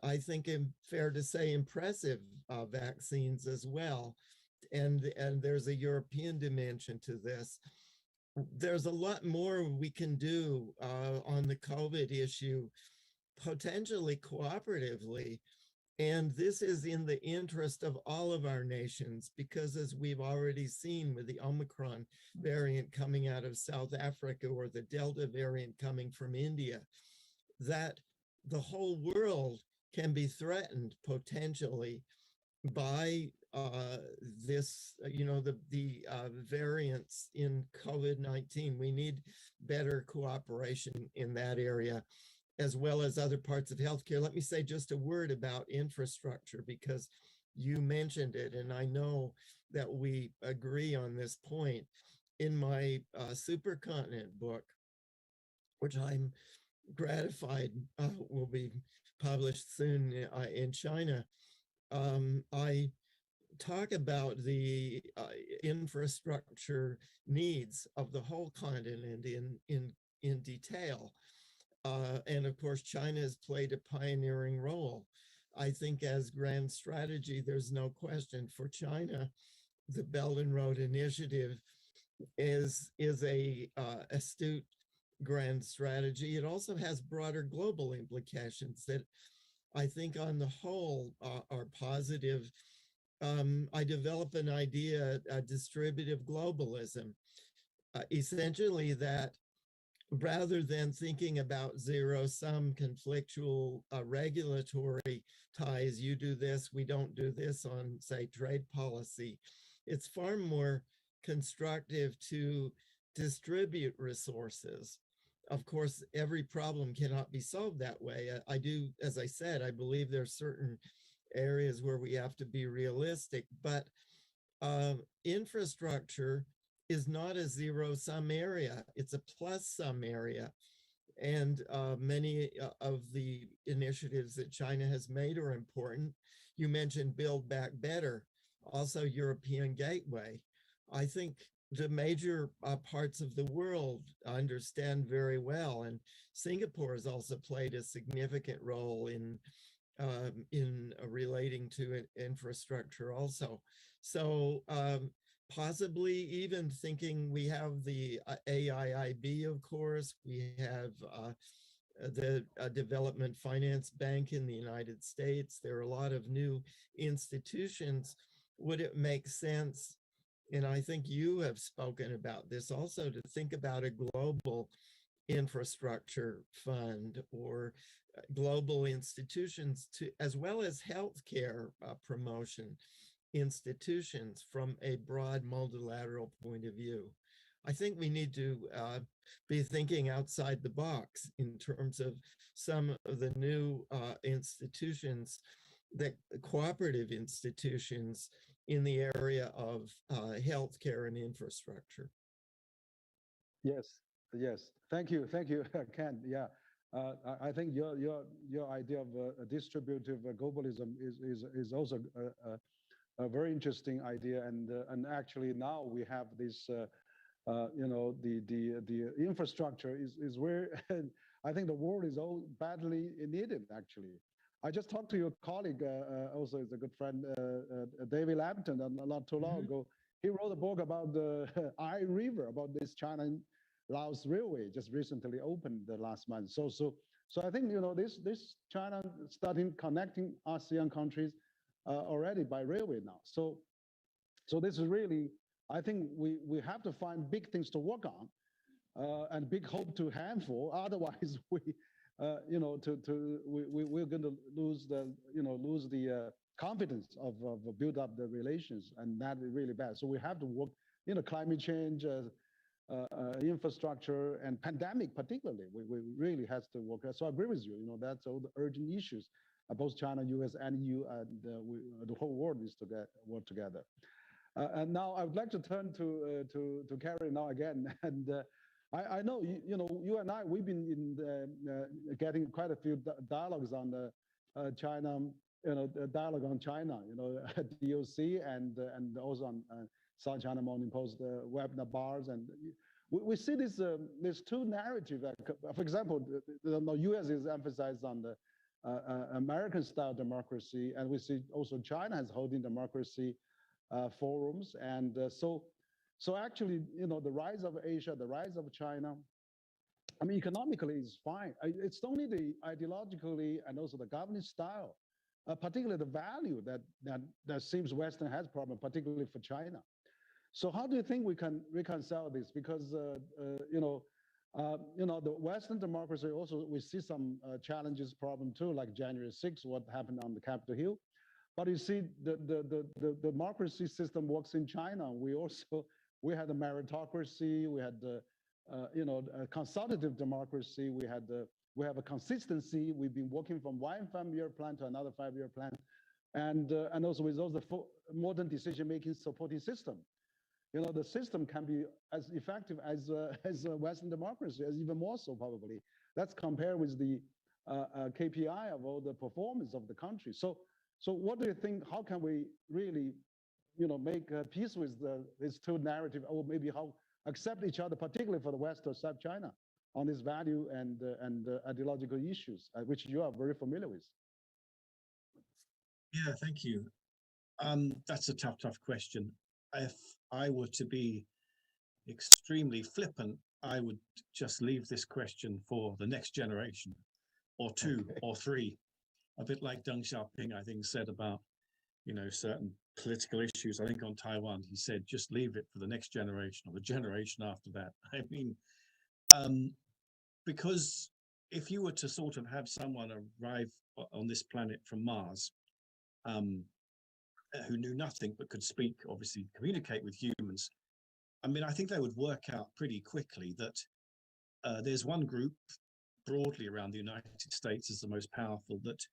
I think, fair to say, impressive vaccines as well. And there's a European dimension to this. There's a lot more we can do on the COVID issue, potentially cooperatively. And this is in the interest of all of our nations, because as we've already seen with the Omicron variant coming out of South Africa or the Delta variant coming from India, that the whole world can be threatened potentially by this, the variants in COVID-19. We need better cooperation in that area, as well as other parts of healthcare. Let me say just a word about infrastructure, because you mentioned it, and I know that we agree on this point. In my supercontinent book, which I'm gratified will be published soon in China, I talk about the infrastructure needs of the whole continent in detail. And of course, China has played a pioneering role. I think as grand strategy, there's no question for China, the Belt and Road Initiative is a astute grand strategy. It also has broader global implications that I think on the whole are positive. I develop an idea, distributive globalism, essentially that rather than thinking about zero-sum conflictual regulatory ties, you do this, we don't do this on, say, trade policy, it's far more constructive to distribute resources. Of course, every problem cannot be solved that way. I do, as I said, I believe there are certain areas where we have to be realistic, but infrastructure is not a zero-sum area. It's a plus-sum area. And many of the initiatives that China has made are important. You mentioned Build Back Better, also European Gateway. I think the major parts of the world understand very well, and Singapore has also played a significant role in relating to infrastructure also. So possibly even thinking we have the AIIB, of course, we have the Development Finance Bank in the United States. There are a lot of new institutions. Would it make sense, and I think you have spoken about this also, to think about a global infrastructure fund or global institutions, to, as well as healthcare promotion institutions from a broad multilateral point of view? I think we need to be thinking outside the box in terms of some of the new institutions, that cooperative institutions in the area of healthcare and infrastructure. Yes, yes. Thank you, Ken. Yeah, I think your idea of a distributive globalism is also a very interesting idea, and actually now we have this the infrastructure is where I think the world is all badly needed actually. I just talked to your colleague, also is a good friend, David Lampton, not too long ago. He wrote a book about the I River, about this China Laos Railway, just recently opened the last month. So I think this China starting connecting ASEAN countries already by railway now. So this is really, I think we have to find big things to work on, and big hope to handful. Otherwise, we're going to lose the confidence of build up the relations, and that is really bad. So we have to work, climate change, infrastructure, and pandemic particularly. We really has to work. So I agree with you. That's all the urgent issues. Both China, US, and EU, and the whole world needs to work together. And now I would like to turn to Kerry now again. And I know you and I, we've been getting quite a few dialogues on the China, dialogue on China, at DOC and also on South China Morning Post webinar bars, and we see this there's two narratives. For example, the US is emphasized on the American style democracy, and we see also China is holding democracy forums, and so actually, the rise of Asia, the rise of China, I mean, economically is fine. It's only the ideologically and also the governance style, particularly the value that seems Western has problem, particularly for China. So how do you think we can reconcile this? Because the Western democracy also, we see some challenges, problem too, like January 6th, what happened on the Capitol Hill. But you see, the democracy system works in China. We had a meritocracy, we had a consultative democracy, we have a consistency. We've been working from one 5-year plan to another 5-year plan, and also with all the modern decision-making supporting system. The system can be as effective as a Western democracy, as even more so probably. Let's compare with the KPI of all the performance of the country. So what do you think? How can we really, make peace with these two narratives, or maybe how accept each other, particularly for the West to accept China on this value and ideological issues, which you are very familiar with? Yeah, thank you. That's a tough question. If I were to be extremely flippant, I would just leave this question for the next generation, or two, or three. A bit like Deng Xiaoping, I think, said about, certain political issues. I think on Taiwan, he said, just leave it for the next generation or the generation after that. I mean, because if you were to sort of have someone arrive on this planet from Mars, who knew nothing but could speak, obviously communicate with humans, I mean, I think they would work out pretty quickly that there's one group broadly around the United States as the most powerful that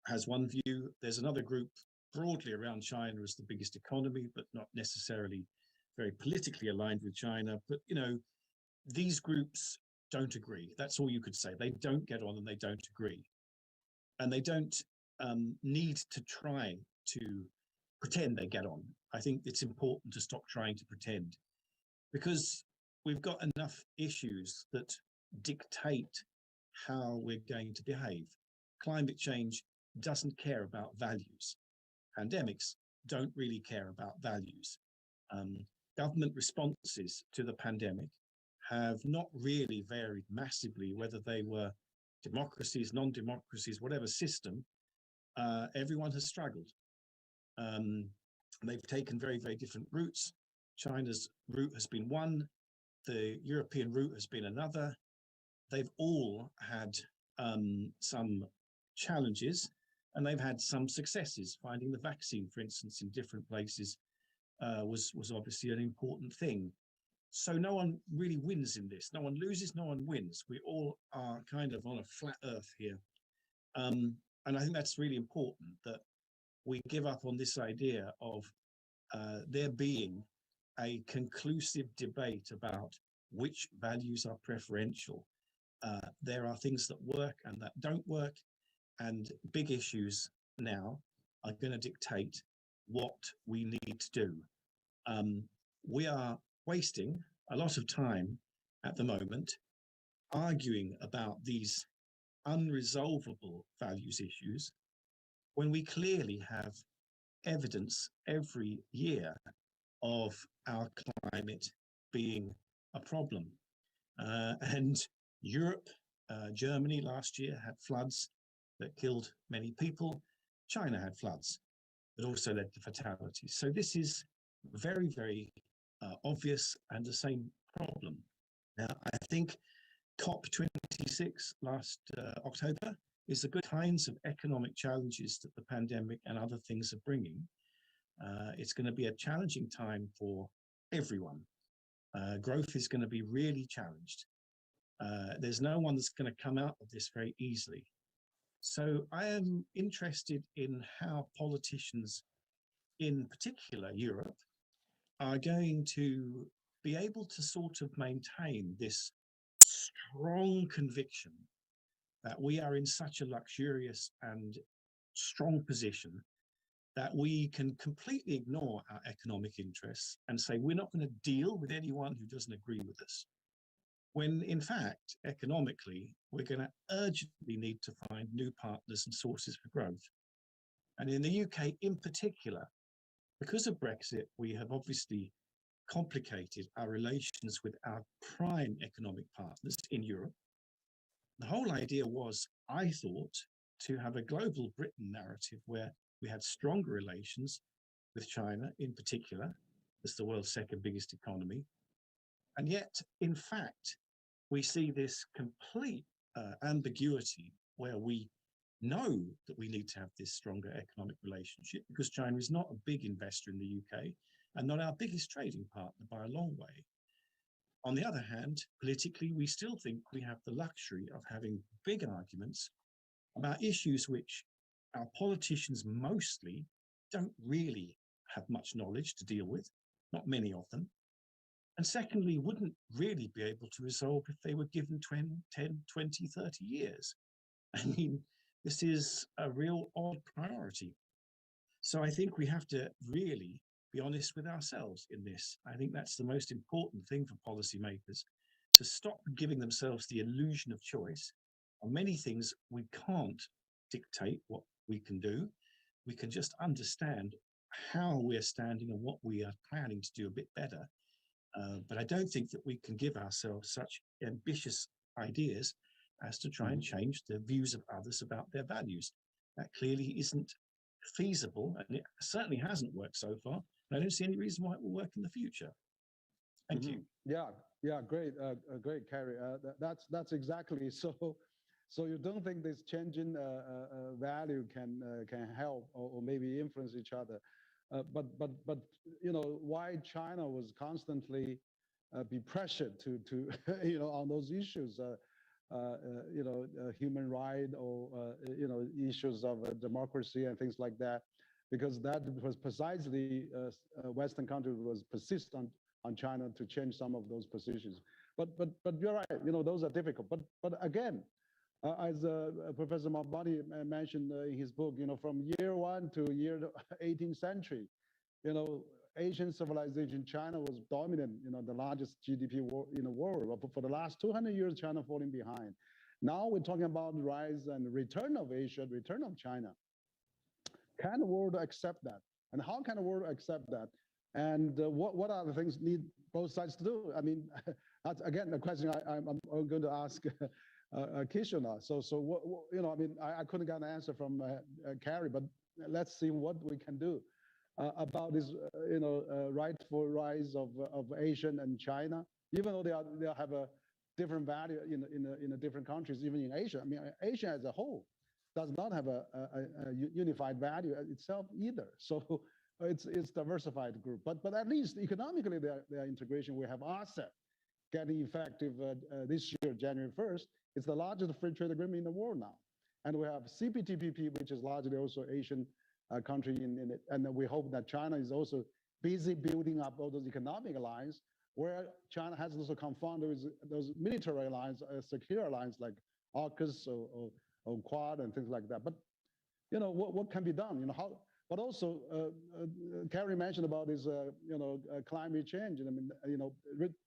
has one view. There's another group broadly around China as the biggest economy, but not necessarily very politically aligned with China. But, these groups don't agree. That's all you could say. They don't get on and they don't agree. And they don't need to try to pretend they get on. I think it's important to stop trying to pretend, because we've got enough issues that dictate how we're going to behave. Climate change doesn't care about values. Pandemics don't really care about values. Government responses to the pandemic have not really varied massively, whether they were democracies, non-democracies, whatever system. Everyone has struggled. They've taken very, very different routes. China's route has been one, the European route has been another. They've all had some challenges, and they've had some successes. Finding the vaccine, for instance, in different places was obviously an important thing. So no one really wins in this. No one loses, no one wins. We all are kind of on a flat earth here. And I think that's really important, that we give up on this idea of there being a conclusive debate about which values are preferential. There are things that work and that don't work, and big issues now are going to dictate what we need to do. We are wasting a lot of time at the moment arguing about these unresolvable values issues when we clearly have evidence every year of our climate being a problem. And Europe, Germany last year had floods that killed many people. China had floods that also led to fatalities. So this is very, very obvious and the same problem. Now, I think COP26 last October is the good kinds of economic challenges that the pandemic and other things are bringing. It's going to be a challenging time for everyone. Growth is going to be really challenged. There's no one that's going to come out of this very easily. So I am interested in how politicians, in particular Europe, are going to be able to sort of maintain this strong conviction that we are in such a luxurious and strong position that we can completely ignore our economic interests and say we're not going to deal with anyone who doesn't agree with us. When in fact, economically, we're going to urgently need to find new partners and sources for growth. And in the UK in particular, because of Brexit, we have obviously complicated our relations with our prime economic partners in Europe. The whole idea was, I thought, to have a global Britain narrative where we had stronger relations with China in particular, as the world's second biggest economy. And yet, in fact, we see this complete ambiguity where we know that we need to have this stronger economic relationship because China is not a big investor in the UK and not our biggest trading partner by a long way. On the other hand, politically, we still think we have the luxury of having big arguments about issues which our politicians mostly don't really have much knowledge to deal with, not many of them. And secondly, wouldn't really be able to resolve if they were given 10, 20, 30 years. I mean, this is a real odd priority. So I think we have to really be honest with ourselves in this. I think that's the most important thing for policymakers, to stop giving themselves the illusion of choice. On many things, we can't dictate what we can do. We can just understand how we're standing and what we are planning to do a bit better. But I don't think that we can give ourselves such ambitious ideas as to try and change the views of others about their values. That clearly isn't feasible, and it certainly hasn't worked so far. And I don't see any reason why it will work in the future. Thank you. Yeah, great, great, Kerry. That's exactly so. So you don't think this changing value can help or maybe influence each other? But you know, why China was constantly be pressured to you know, on those issues, you know, human rights or you know, issues of democracy and things like that, because that was precisely Western countries was persistent on China to change some of those positions. But you're right, you know, those are difficult. But again, as Professor Mahbubani mentioned in his book, you know, from year 1 to year 18th century, you know, Asian civilization, China was dominant, you know, the largest GDP in the world. But for the last 200 years, China falling behind. Now we're talking about the rise and return of Asia, return of China. Can the world accept that? And how can the world accept that? And what are the things need both sides to do? I mean, that's again the question I'm going to ask Kishore now. So what, you know, I mean, I couldn't get an answer from Kerry, but let's see what we can do about this, you know, rightful rise of Asian and China, even though they have a different value in the different countries, even in Asia. I mean, Asia as a whole does not have a unified value itself either. So it's diversified group, but at least economically their integration. We have RCEP getting effective this year, January 1st. It's the largest free trade agreement in the world now. And we have CPTPP, which is largely also Asian country in it. And we hope that China is also busy building up all those economic alliance where China has also confounded with those military alliances, secure alliances like AUKUS or Quad and things like that. But what can be done? But also, Kerry mentioned about this, climate change. I mean,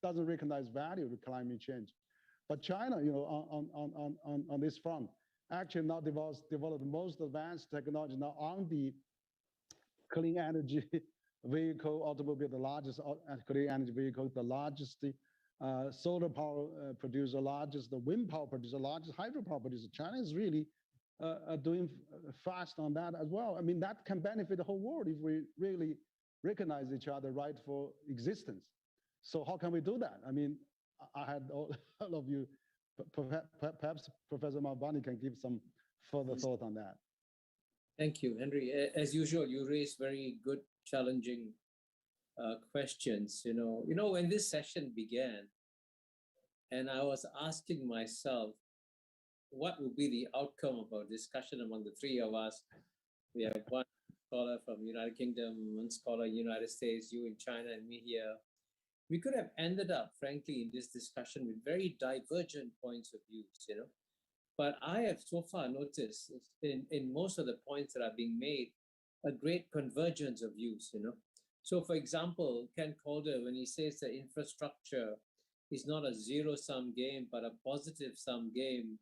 doesn't recognize value of climate change. But China, on this front, actually now developed the most advanced technology now on the clean energy vehicle, automobile, the largest clean energy vehicle, the largest solar power producer, largest the wind power producer, largest hydropower producer. China is really doing fast on that as well. I mean, that can benefit the whole world if we really recognize each other right for existence. So how can we do that? I mean, I had all of you, perhaps Professor Mahbubani can give some further thought on that. Thank you, Henry. As usual, you raise very good, challenging questions. When this session began, and I was asking myself, what would be the outcome of our discussion among the three of us? We have one scholar from United Kingdom, one scholar in United States, you in China, and me here. We could have ended up, frankly, in this discussion with very divergent points of views, But I have so far noticed in most of the points that are being made, a great convergence of views, So for example, Ken Calder, when he says that infrastructure is not a zero-sum game, but a positive-sum game,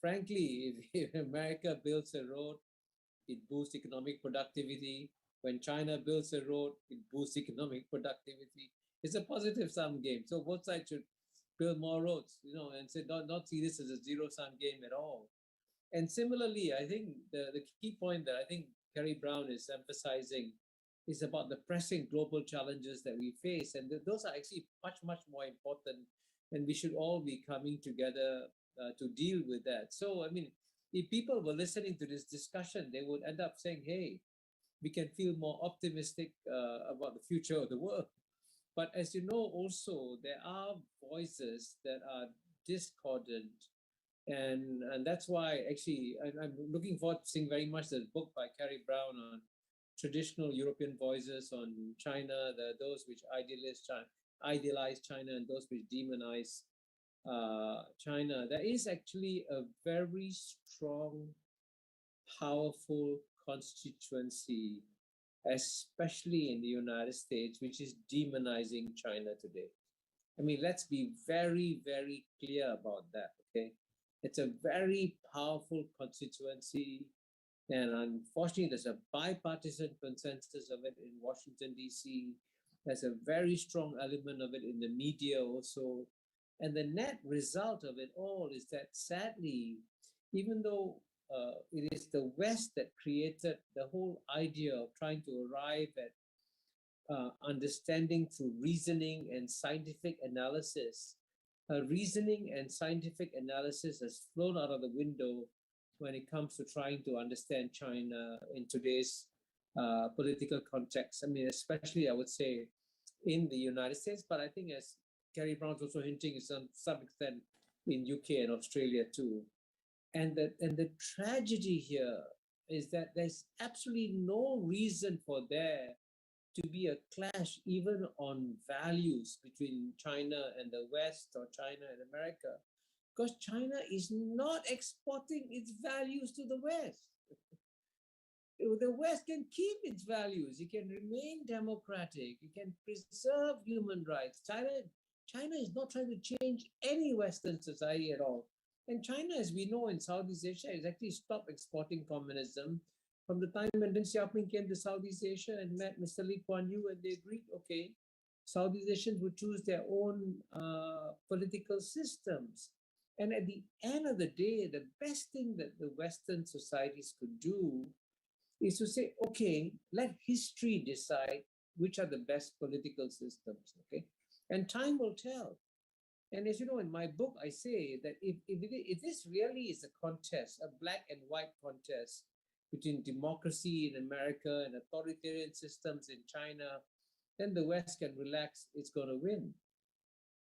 frankly, if America builds a road, it boosts economic productivity. When China builds a road, it boosts economic productivity. It's a positive-sum game. So both sides should build more roads, and say not see this as a zero-sum game at all. And similarly, I think the key point that I think Kerry Brown is emphasizing is about the pressing global challenges that we face. And those are actually much, much more important. And we should all be coming together to deal with that. So, I mean, if people were listening to this discussion, they would end up saying, hey, we can feel more optimistic about the future of the world. But as you know, also, there are voices that are discordant. And that's why, actually, I'm looking forward to seeing very much the book by Kerry Brown on traditional European voices on China, those which idealize China and those which demonize China. There is actually a very strong, powerful constituency, especially in the United States, which is demonizing China today. I mean, let's be very, very clear about that, okay? It's a very powerful constituency, and unfortunately, there's a bipartisan consensus of it in Washington, D.C. There's a very strong element of it in the media also. And the net result of it all is that, sadly, even though it is the West that created the whole idea of trying to arrive at understanding through reasoning and scientific analysis, reasoning and scientific analysis has flown out of the window when it comes to trying to understand China in today's political context. I mean, especially, I would say, in the United States, but I think as Kerry Brown's also hinting to some extent in UK and Australia too. And the tragedy here is that there's absolutely no reason for there to be a clash even on values between China and the West or China and America, because China is not exporting its values to the West. The West can keep its values. It can remain democratic. It can preserve human rights. China is not trying to change any Western society at all. And China, as we know in Southeast Asia, has actually stopped exporting communism from the time when Deng Xiaoping came to Southeast Asia and met Mr. Lee Kuan Yew, and they agreed, okay, Southeast Asians would choose their own political systems. And at the end of the day, the best thing that the Western societies could do is to say, okay, let history decide which are the best political systems, okay? And time will tell. And as you know, in my book, I say that if this really is a contest, a black and white contest between democracy in America and authoritarian systems in China, then the West can relax, it's going to win.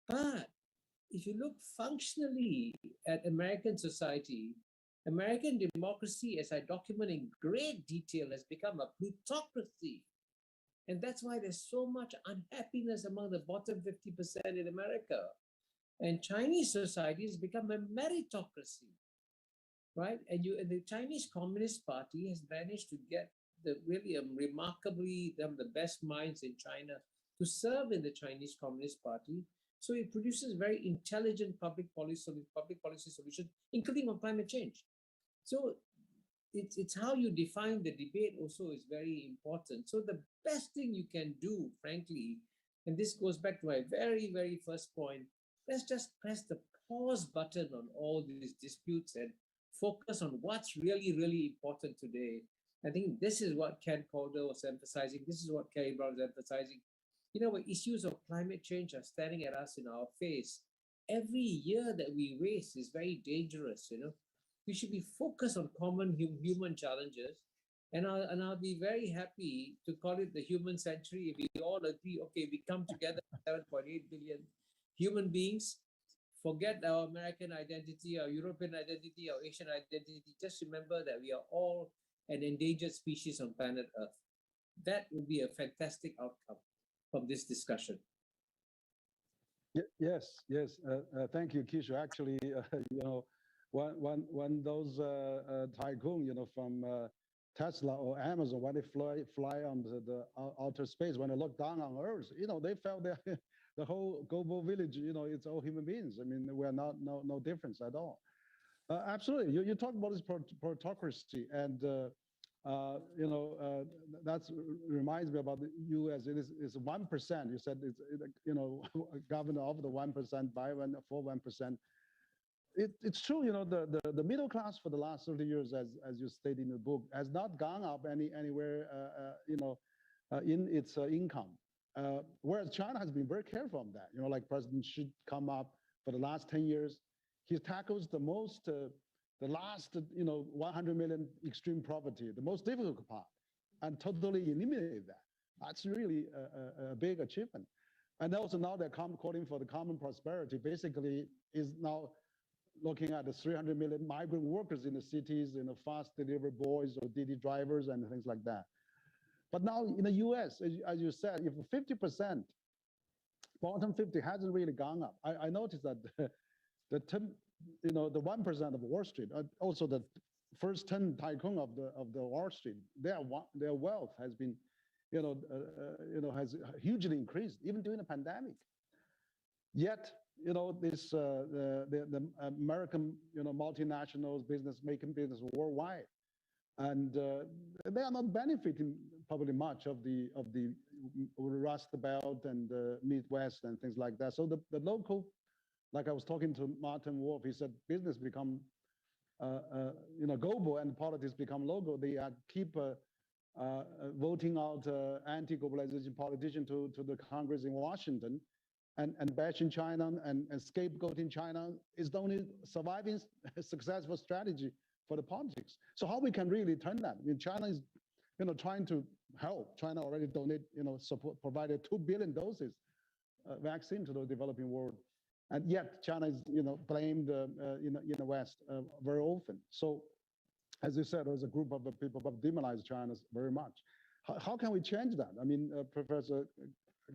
But if you look functionally at American society, American democracy, as I document in great detail, has become a plutocracy. And that's why there's so much unhappiness among the bottom 50% in America. And Chinese society has become a meritocracy, right? And the Chinese Communist Party has managed to get the really remarkably the best minds in China to serve in the Chinese Communist Party. So it produces very intelligent public policy solutions, including on climate change. So it's how you define the debate also is very important. So the best thing you can do, frankly, and this goes back to my very, very first point, let's just press the pause button on all these disputes and focus on what's really, really important today. I think this is what Ken Calder was emphasizing. This is what Kerry Brown is emphasizing. You know, issues of climate change are staring at us in our face. Every year that we waste is very dangerous, you know. We should be focused on common human challenges. And I'll be very happy to call it the human century if we all agree, okay, we come together, 7.8 billion human beings, forget our American identity, our European identity, our Asian identity. Just remember that we are all an endangered species on planet Earth. That would be a fantastic outcome from this discussion. Yes. Thank you, Kishore. Actually, you know, when those tycoon, you know, from Tesla or Amazon, when they fly on the outer space, when they look down on Earth, you know, they felt that the whole global village, you know, it's all human beings. I mean, we're not no difference at all. Absolutely, you talk about this protocracy, and you know, that reminds me about the U.S. It's 1%. You said it's you know, governor of the 1% by one for 1%. It's true, you know, the middle class for the last 30 years, as you state in the book, has not gone up anywhere, you know, in its income. Whereas China has been very careful on that. You know, like President Xi come up for the last 10 years, he tackles the most, the last, you know, 100 million extreme poverty, the most difficult part, and totally eliminate that. That's really a big achievement. And also now they're calling for the common prosperity, basically is now looking at the 300 million migrant workers in the cities, you know, fast delivery boys or Didi drivers and things like that. But now in the US, as you said, if 50%, bottom 50 hasn't really gone up. I noticed that you know, the 1% of Wall Street, also the first 10 tycoon of the Wall Street, their wealth has been, you know, has hugely increased even during the pandemic. Yet, you know, this the American, you know, multinationals making business worldwide, and they are not benefiting probably much of the Rust Belt and the Midwest and things like that. So the local, like I was talking to Martin Wolf, he said business become you know, global and politics become local. They keep voting out anti-globalization politicians to the Congress in Washington. And bashing China and scapegoating China is the only surviving successful strategy for the politics. So how we can really turn that? I mean, China is, you know, trying to help. China already donated, you know, provided 2 billion doses vaccine to the developing world, and yet China is, you know, blamed in the West very often. So, as you said, there's a group of people that demonize China very much. How can we change that? I mean, Professor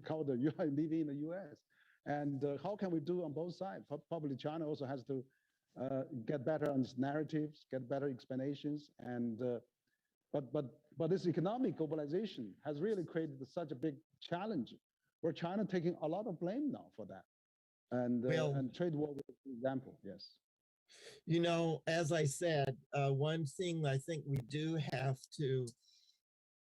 Calder, you are living in the U.S. And how can we do on both sides? Probably China also has to get better on its narratives, get better explanations, and but this economic globalization has really created such a big challenge, where China taking a lot of blame now for that, and trade war was an example. Yes. You know, as I said, one thing I think we do have to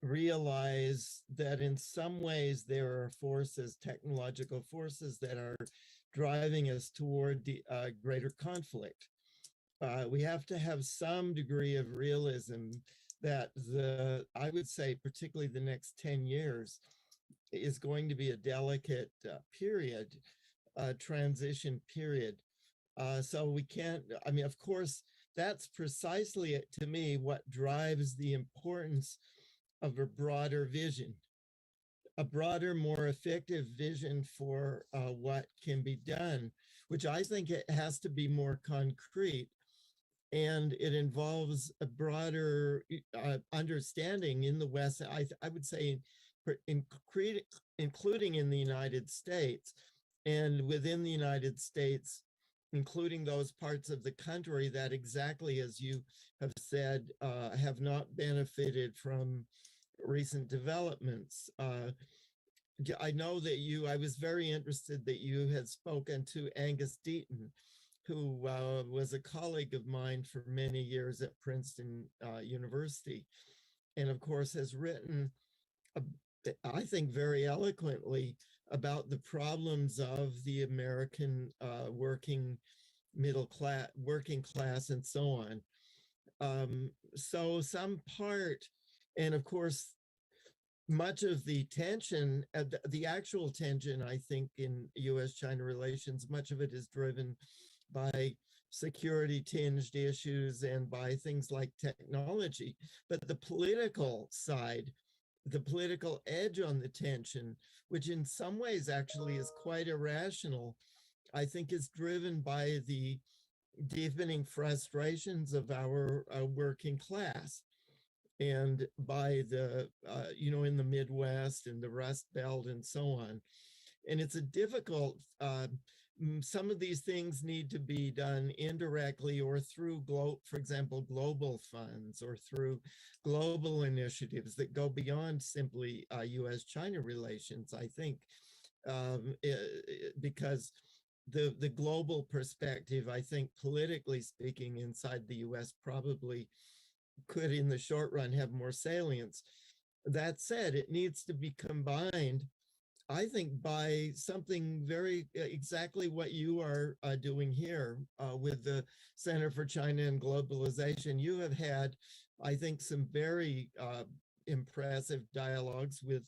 realize that in some ways there are forces, technological forces, that are driving us toward the greater conflict. We have to have some degree of realism that I would say, particularly the next 10 years, is going to be a delicate period, transition period. So we can't, I mean, of course, that's precisely, to me, what drives the importance of a broader vision, a broader, more effective vision for what can be done, which I think it has to be more concrete, and it involves a broader understanding in the West. I would say including in the United States, and within the United States, including those parts of the country that, exactly as you have said, have not benefited from recent developments. I know that I was very interested that you had spoken to Angus Deaton, who was a colleague of mine for many years at Princeton University, and of course has written, I think, very eloquently about the problems of the American working class, and so on. So some part, and of course, much of the tension, the actual tension, I think, in U.S.-China relations, much of it is driven by security-tinged issues and by things like technology. But the political side, the political edge on the tension, which in some ways actually is quite irrational, I think is driven by the deepening frustrations of our working class, and by the, in the Midwest and the Rust Belt and so on. And it's a difficult, some of these things need to be done indirectly or through, for example, global funds or through global initiatives that go beyond simply U.S.-China relations, I think, because the global perspective, I think, politically speaking, inside the U.S. probably could, in the short run, have more salience. That said, it needs to be combined, I think, by something very exactly what you are doing here with the Center for China and Globalization. You have had, I think, some very impressive dialogues with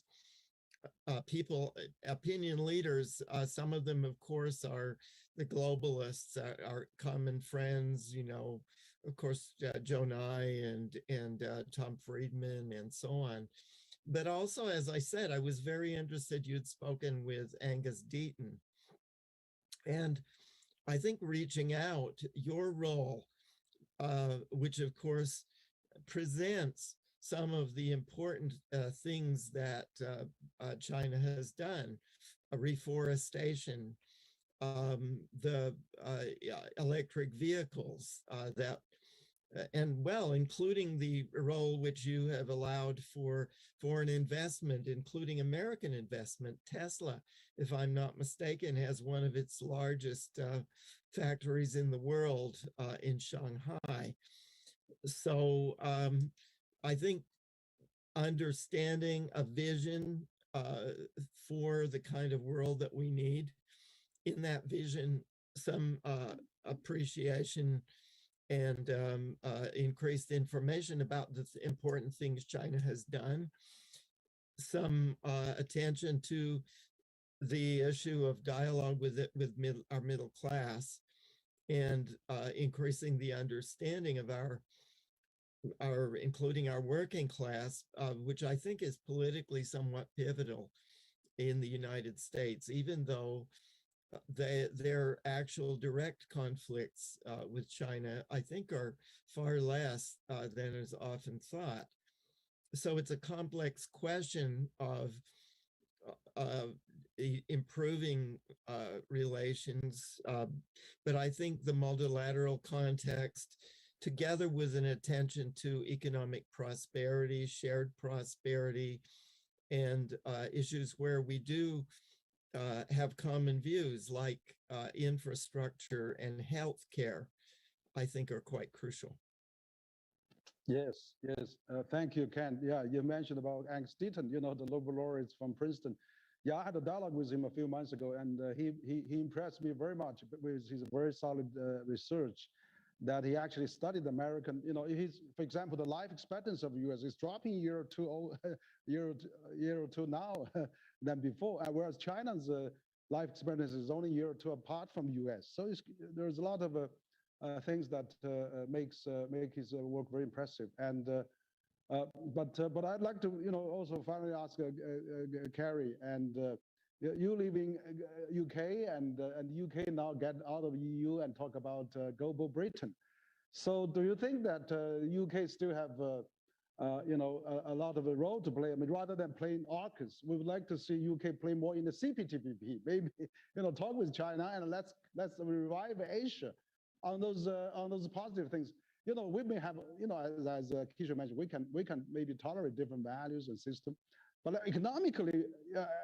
people, opinion leaders. Some of them, of course, are the globalists, our common friends, of course, Joe Nye and Tom Friedman and so on. But also, as I said, I was very interested, you'd spoken with Angus Deaton. And I think reaching out, your role, which of course presents some of the important things that China has done, reforestation, the electric vehicles and including the role which you have allowed for foreign investment, including American investment. Tesla, if I'm not mistaken, has one of its largest factories in the world in Shanghai. So I think understanding a vision for the kind of world that we need, in that vision, some appreciation and increased information about the important things China has done, some attention to the issue of dialogue with our middle class, and increasing the understanding of including our working class, which I think is politically somewhat pivotal in the United States, even though their actual direct conflicts with China, I think, are far less than is often thought. So it's a complex question of improving relations, but I think the multilateral context, together with an attention to economic prosperity, shared prosperity, and issues where we do have common views like infrastructure and healthcare, I think, are quite crucial. Yes. Thank you, Ken. Yeah, you mentioned about Angus Deaton, the Nobel laureate from Princeton. Yeah, I had a dialogue with him a few months ago, and he impressed me very much with his very solid research, that he actually studied American, for example, the life expectancy of the US is dropping year or two now than before, whereas China's life expectancy is only a year or two apart from US. So there's a lot of things that make his work very impressive. And but I'd like to also finally ask Kerry, and you live in UK, and UK now get out of EU and talk about global Britain. So do you think that UK still have a lot of a role to play. I mean, rather than playing AUKUS, we would like to see UK play more in the CPTPP. Maybe, talk with China and let's revive Asia on those positive things. We may have, as Kishore mentioned, we can maybe tolerate different values and system, but economically,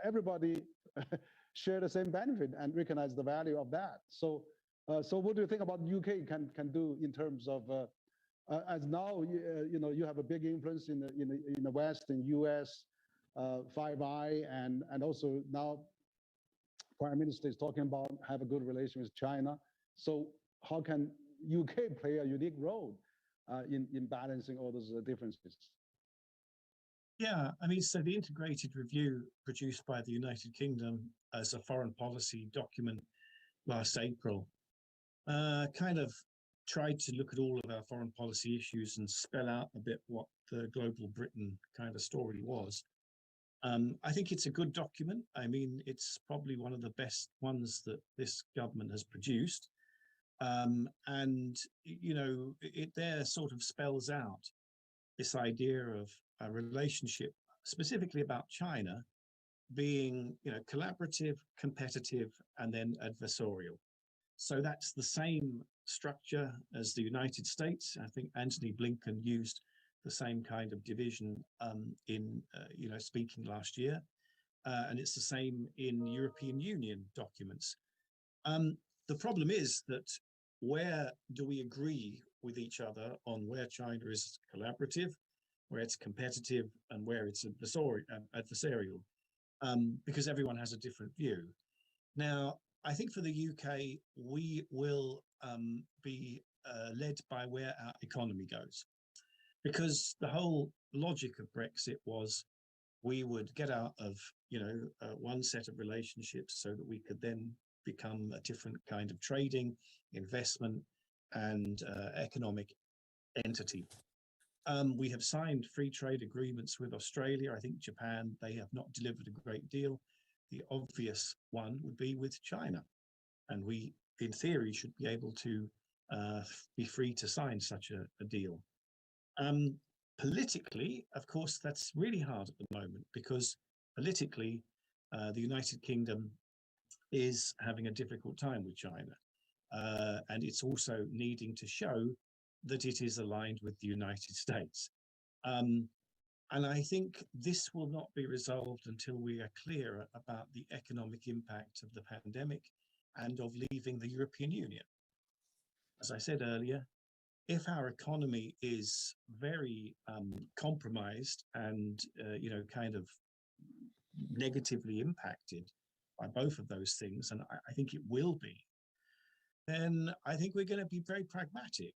everybody share the same benefit and recognize the value of that. So what do you think about UK can do in terms of as now you have a big influence in the West, in US, Five Eyes, and also now Prime Minister is talking about have a good relation with China. So how can UK play a unique role in balancing all those differences? Yeah, I mean, so the integrated review produced by the United Kingdom as a foreign policy document last April kind of tried to look at all of our foreign policy issues and spell out a bit what the global Britain kind of story was. I think it's a good document. I mean, it's probably one of the best ones that this government has produced. And, it there sort of spells out this idea of a relationship, specifically about China, being, collaborative, competitive, and then adversarial. So that's the same structure as the United States. I think Antony Blinken used the same kind of division in, speaking last year. And it's the same in European Union documents. The problem is that where do we agree with each other on where China is collaborative, where it's competitive, and where it's adversarial? Because everyone has a different view. Now, I think for the UK, we will be led by where our economy goes, because the whole logic of Brexit was we would get out of, one set of relationships so that we could then become a different kind of trading, investment, and economic entity. We have signed free trade agreements with Australia. I think Japan, they have not delivered a great deal. The obvious one would be with China. And we, in theory, should be able to be free to sign such a deal. Politically, of course, that's really hard at the moment, because politically, the United Kingdom is having a difficult time with China. And it's also needing to show that it is aligned with the United States. And I think this will not be resolved until we are clear about the economic impact of the pandemic and of leaving the European Union. As I said earlier, if our economy is very compromised and, kind of negatively impacted by both of those things, and I think it will be, then I think we're going to be very pragmatic.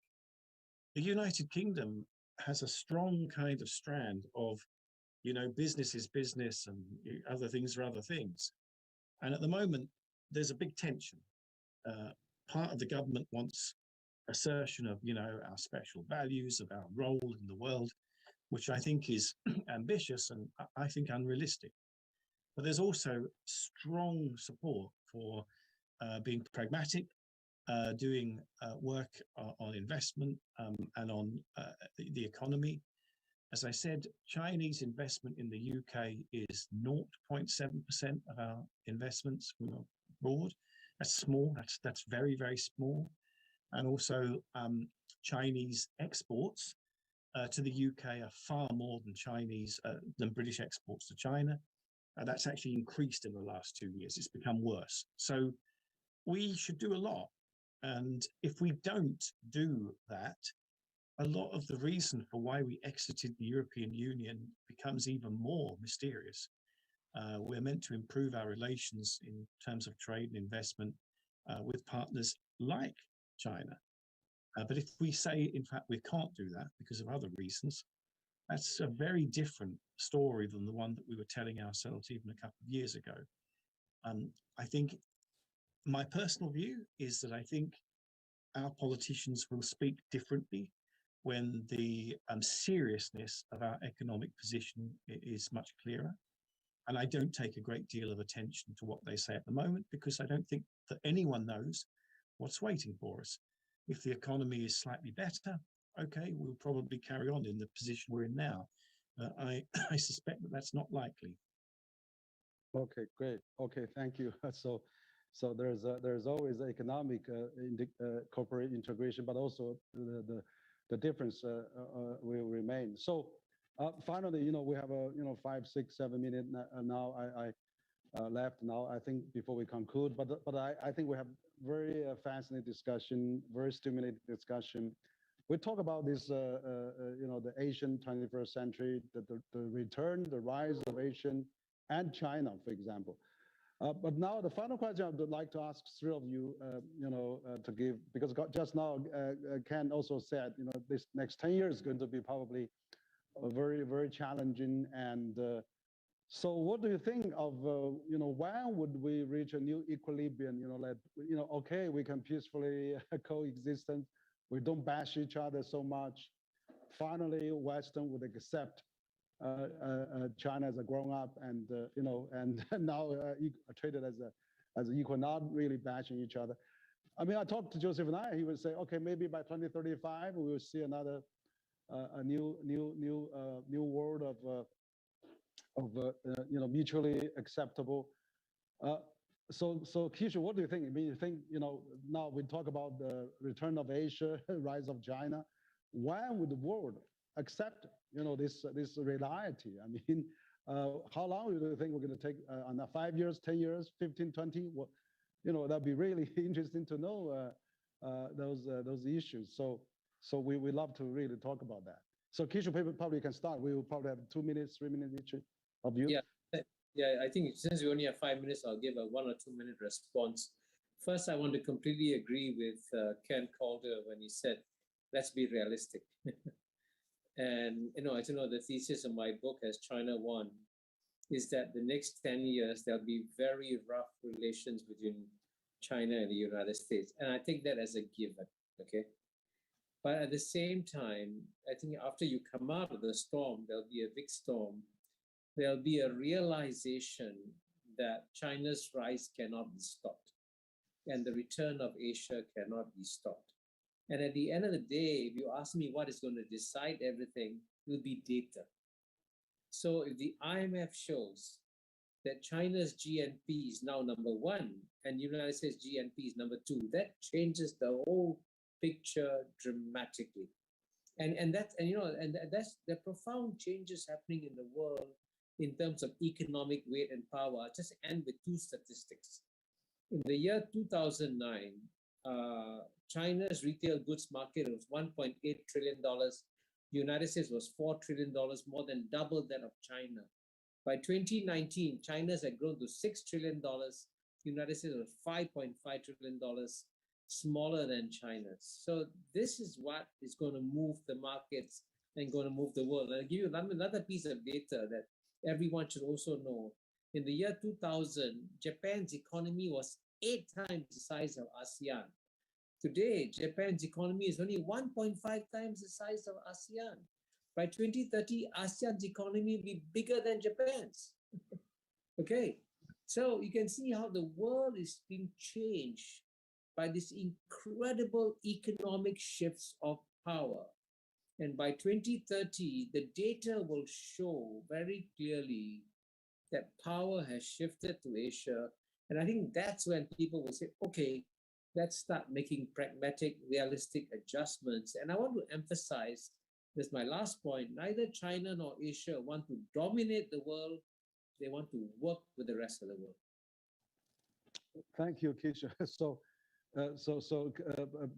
The United Kingdom has a strong kind of strand of, business is business and other things are other things. And at the moment, there's a big tension. Part of the government wants assertion of, our special values, of our role in the world, which I think is ambitious and I think unrealistic. But there's also strong support for being pragmatic, doing work on investment and on the economy. As I said, Chinese investment in the UK is 0.7% of our investments from abroad. That's small. That's very, very small. And also Chinese exports to the UK are far more than British exports to China. That's actually increased in the last 2 years. It's become worse. So we should do a lot. And if we don't do that, a lot of the reason for why we exited the European Union becomes even more mysterious. We're meant to improve our relations in terms of trade and investment with partners like China. But if we say, in fact, we can't do that because of other reasons, that's a very different story than the one that we were telling ourselves even a couple of years ago. I think my personal view is that I think our politicians will speak differently when the seriousness of our economic position is much clearer. And I don't take a great deal of attention to what they say at the moment, because I don't think that anyone knows what's waiting for us. If the economy is slightly better, okay, we'll probably carry on in the position we're in now. I suspect that that's not likely. Okay, great. Okay, thank you. So there's always economic corporate integration, but also the difference will remain. So finally, we have a 5, 6, 7 minutes now. I left now. I think before we conclude, but I think we have very fascinating discussion, very stimulating discussion. We talk about this, the Asian 21st century, the return, the rise of Asian and China, for example. But now the final question I would like to ask three of you, to give, because just now Ken also said, this next 10 years is going to be probably very, very challenging. And so what do you think of, when would we reach a new equilibrium, okay, we can peacefully coexist. We don't bash each other so much. Finally, Western would accept China as a grown up and and now treated as equal, not really bashing each other. I mean, I talked to Joseph and he would say, okay, maybe by 2035 we will see another a new world of mutually acceptable. So Kishore, what do you think? I mean, you think now we talk about the return of Asia, rise of China. When would the world accept this reality? I mean, how long do you think we're going to take? On 5 years, 10 years, 15, 20? What, that'd be really interesting to know those issues. So we love to really talk about that. So Kishore, probably can start. We will probably have 2 minutes, 3 minutes each of you. Yeah, I think since we only have 5 minutes, I'll give a 1 or 2 minute response. First, I want to completely agree with Ken Calder when he said, let's be realistic. And, as you know, the thesis of my book, As China Won, is that the next 10 years, there'll be very rough relations between China and the United States. And I take that as a given, okay? But at the same time, I think after you come out of the storm, there'll be a big storm. There'll be a realization that China's rise cannot be stopped and the return of Asia cannot be stopped. And at the end of the day, if you ask me what is going to decide everything, it will be data. So if the IMF shows that China's GNP is now number 1 and United States GNP is number 2, that changes the whole picture dramatically. And that's the profound changes happening in the world in terms of economic weight and power. I'll just end with 2 statistics. In the year 2009, China's retail goods market was $1.8 trillion. United States was $4 trillion, more than double that of China. By 2019, China's had grown to $6 trillion. United States was $5.5 trillion, smaller than China's. So this is what is going to move the markets and going to move the world. And I'll give you another piece of data that everyone should also know. In the year 2000, Japan's economy was 8 times the size of ASEAN. Today, Japan's economy is only 1.5 times the size of ASEAN. By 2030, ASEAN's economy will be bigger than Japan's. Okay, so you can see how the world is being changed by these incredible economic shifts of power. And by 2030, the data will show very clearly that power has shifted to Asia. And I think that's when people will say, okay, let's start making pragmatic, realistic adjustments. And I want to emphasize, this is my last point, neither China nor Asia want to dominate the world. They want to work with the rest of the world. Thank you, Kishore. So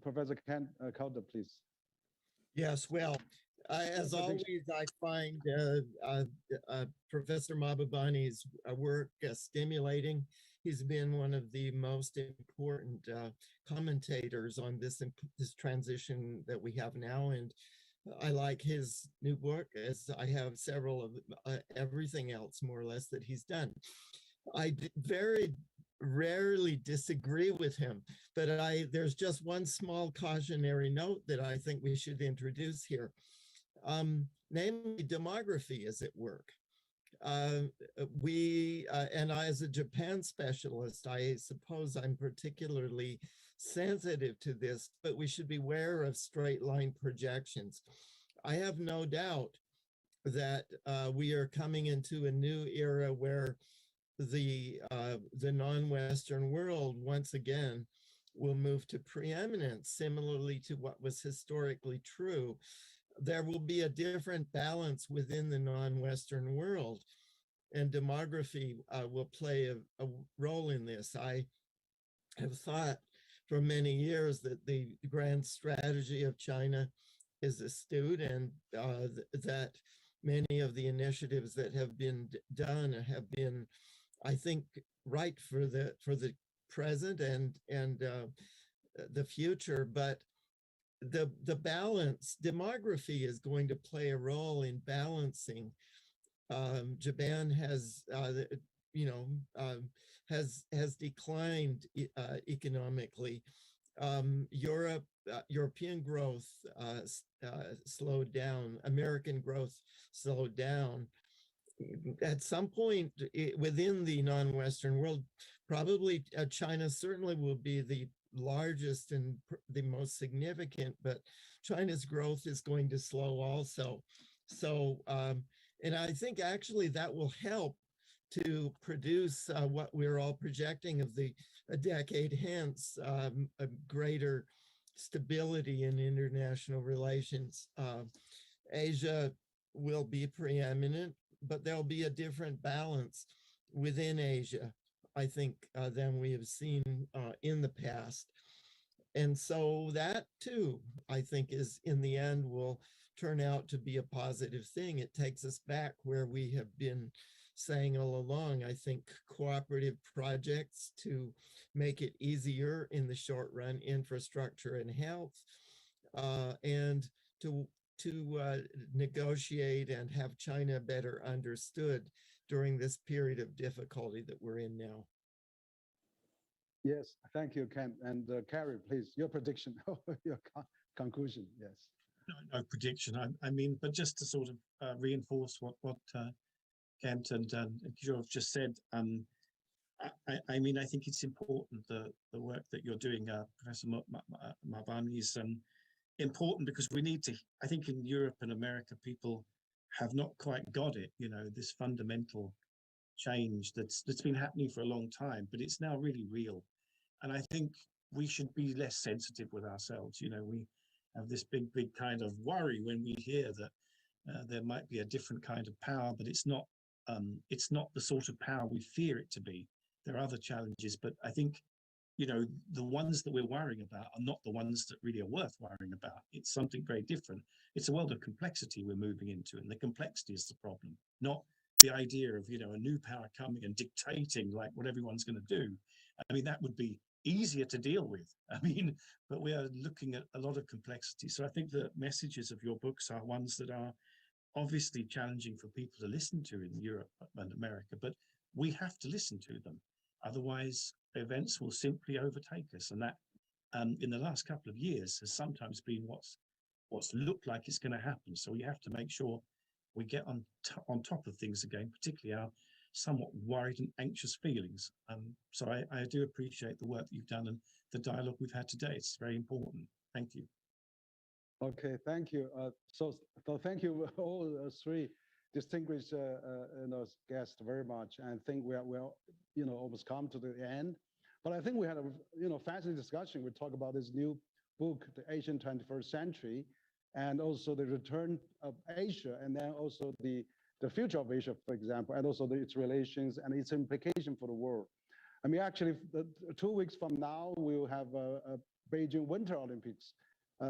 Professor Ken Calder, please. Yes, well, as always, I find Professor Mahbubani's work stimulating. He's been one of the most important commentators on this transition that we have now. And I like his new book, as I have several of everything else, more or less, that he's done. I very rarely disagree with him, but there's just one small cautionary note that I think we should introduce here. Namely, demography is at work. And I, as a Japan specialist, I suppose I'm particularly sensitive to this, but we should beware of straight line projections. I have no doubt that we are coming into a new era where the non-Western world once again will move to preeminence, similarly to what was historically true. There will be a different balance within the non-Western world, and demography will play a role in this. I have thought for many years that the grand strategy of China is astute, and that many of the initiatives that have been done have been, I think, right for the present and the future. But the balance, demography is going to play a role in balancing. Japan has has declined economically. European growth slowed down. American growth slowed down. At some point within the non-Western world, probably China certainly will be the largest and the most significant, but China's growth is going to slow also. So, and I think actually that will help to produce what we're all projecting of a decade hence, a greater stability in international relations. Asia will be preeminent, but there'll be a different balance within Asia, I think, than we have seen in the past. And so that too, I think, is in the end will turn out to be a positive thing. It takes us back where we have been saying all along. I think cooperative projects to make it easier in the short run, infrastructure and health, and to negotiate and have China better understood during this period of difficulty that we're in now. Yes, thank you, Ken. And Kerry, please, your prediction, your conclusion, yes. No prediction, I mean, but just to sort of reinforce what Kent and Kishore have just said, I mean, I think it's important, the work that you're doing, Professor Mahbubani, is important because we need to, I think in Europe and America, people have not quite got it, you know, this fundamental change that's been happening for a long time, but it's now really real. And I think we should be less sensitive with ourselves. You know, we have this big kind of worry when we hear that there might be a different kind of power, but it's not the sort of power we fear it to be. There are other challenges, but I think, you know, the ones that we're worrying about are not the ones that really are worth worrying about. It's something very different. It's a world of complexity we're moving into, and the complexity is the problem, not the idea of, you know, a new power coming and dictating like what everyone's going to do. I mean, that would be easier to deal with. I mean, but we are looking at a lot of complexity. So I think the messages of your books are ones that are obviously challenging for people to listen to in Europe and America, but we have to listen to them. Otherwise, events will simply overtake us. And that, in the last couple of years, has sometimes been what's looked like it's going to happen. So we have to make sure we get on top of things again, particularly our somewhat worried and anxious feelings. So I do appreciate the work that you've done and the dialogue we've had today. It's very important. Thank you. Okay, thank you. So thank you all three distinguished guests very much. And I think we are almost come to the end. But I think we had a fascinating discussion. We talk about this new book, The Asian 21st Century, and also the return of Asia, and then also the future of Asia, for example, and also its relations and its implication for the world. I mean, actually, 2 weeks from now, we will have a Beijing Winter Olympics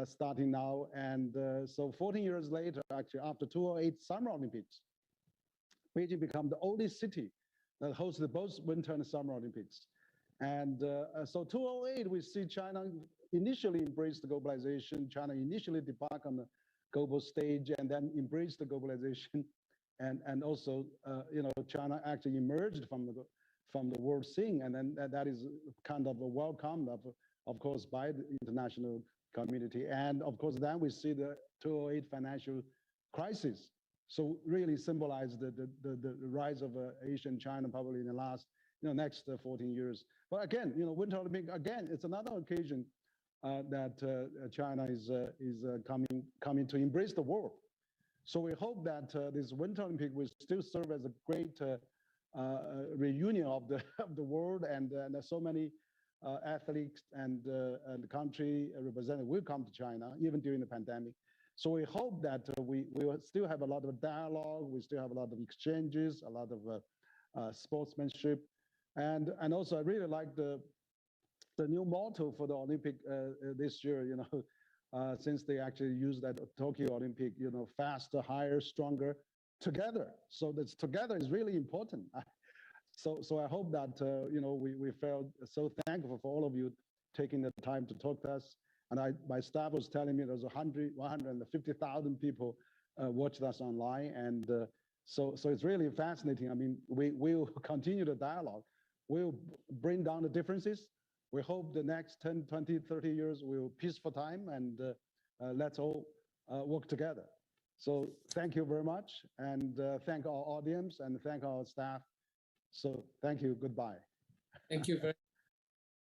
starting now. And so 14 years later, actually, after 2008 Summer Olympics, Beijing became the only city that hosted both Winter and Summer Olympics. And so 2008, we see China initially embraced the globalization. China initially debarked on the global stage and then embraced the globalization. And also, China actually emerged from the world scene. And then that is kind of a welcome, of course, by the international community. And of course, then we see the 2008 financial crisis. So really symbolized the rise of Asia and China probably in the last next 14 years. But again, Winter Olympic, again, it's another occasion that China is coming to embrace the world. So we hope that this Winter Olympic will still serve as a great reunion of the world, and so many athletes and country representatives will come to China even during the pandemic. So we hope that we will still have a lot of dialogue, we still have a lot of exchanges, a lot of sportsmanship, and also I really like the new motto for the Olympic this year. Since they actually used that Tokyo Olympic, faster, higher, stronger, together. So that's together is really important. So I hope that we felt so thankful for all of you taking the time to talk to us. And my staff was telling me there's 150,000 people watched us online, and so it's really fascinating. I mean, we'll continue the dialogue. We'll bring down the differences. We hope the next 10, 20, 30 years will peaceful time, and let's all work together. So thank you very much, and thank our audience, and thank our staff. So thank you, goodbye. Thank you very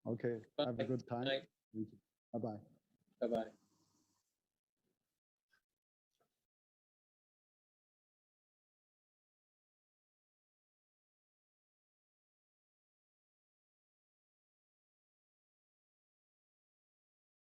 much. Okay, much. have a good time. Bye. Thank you. Bye-bye. Bye-bye.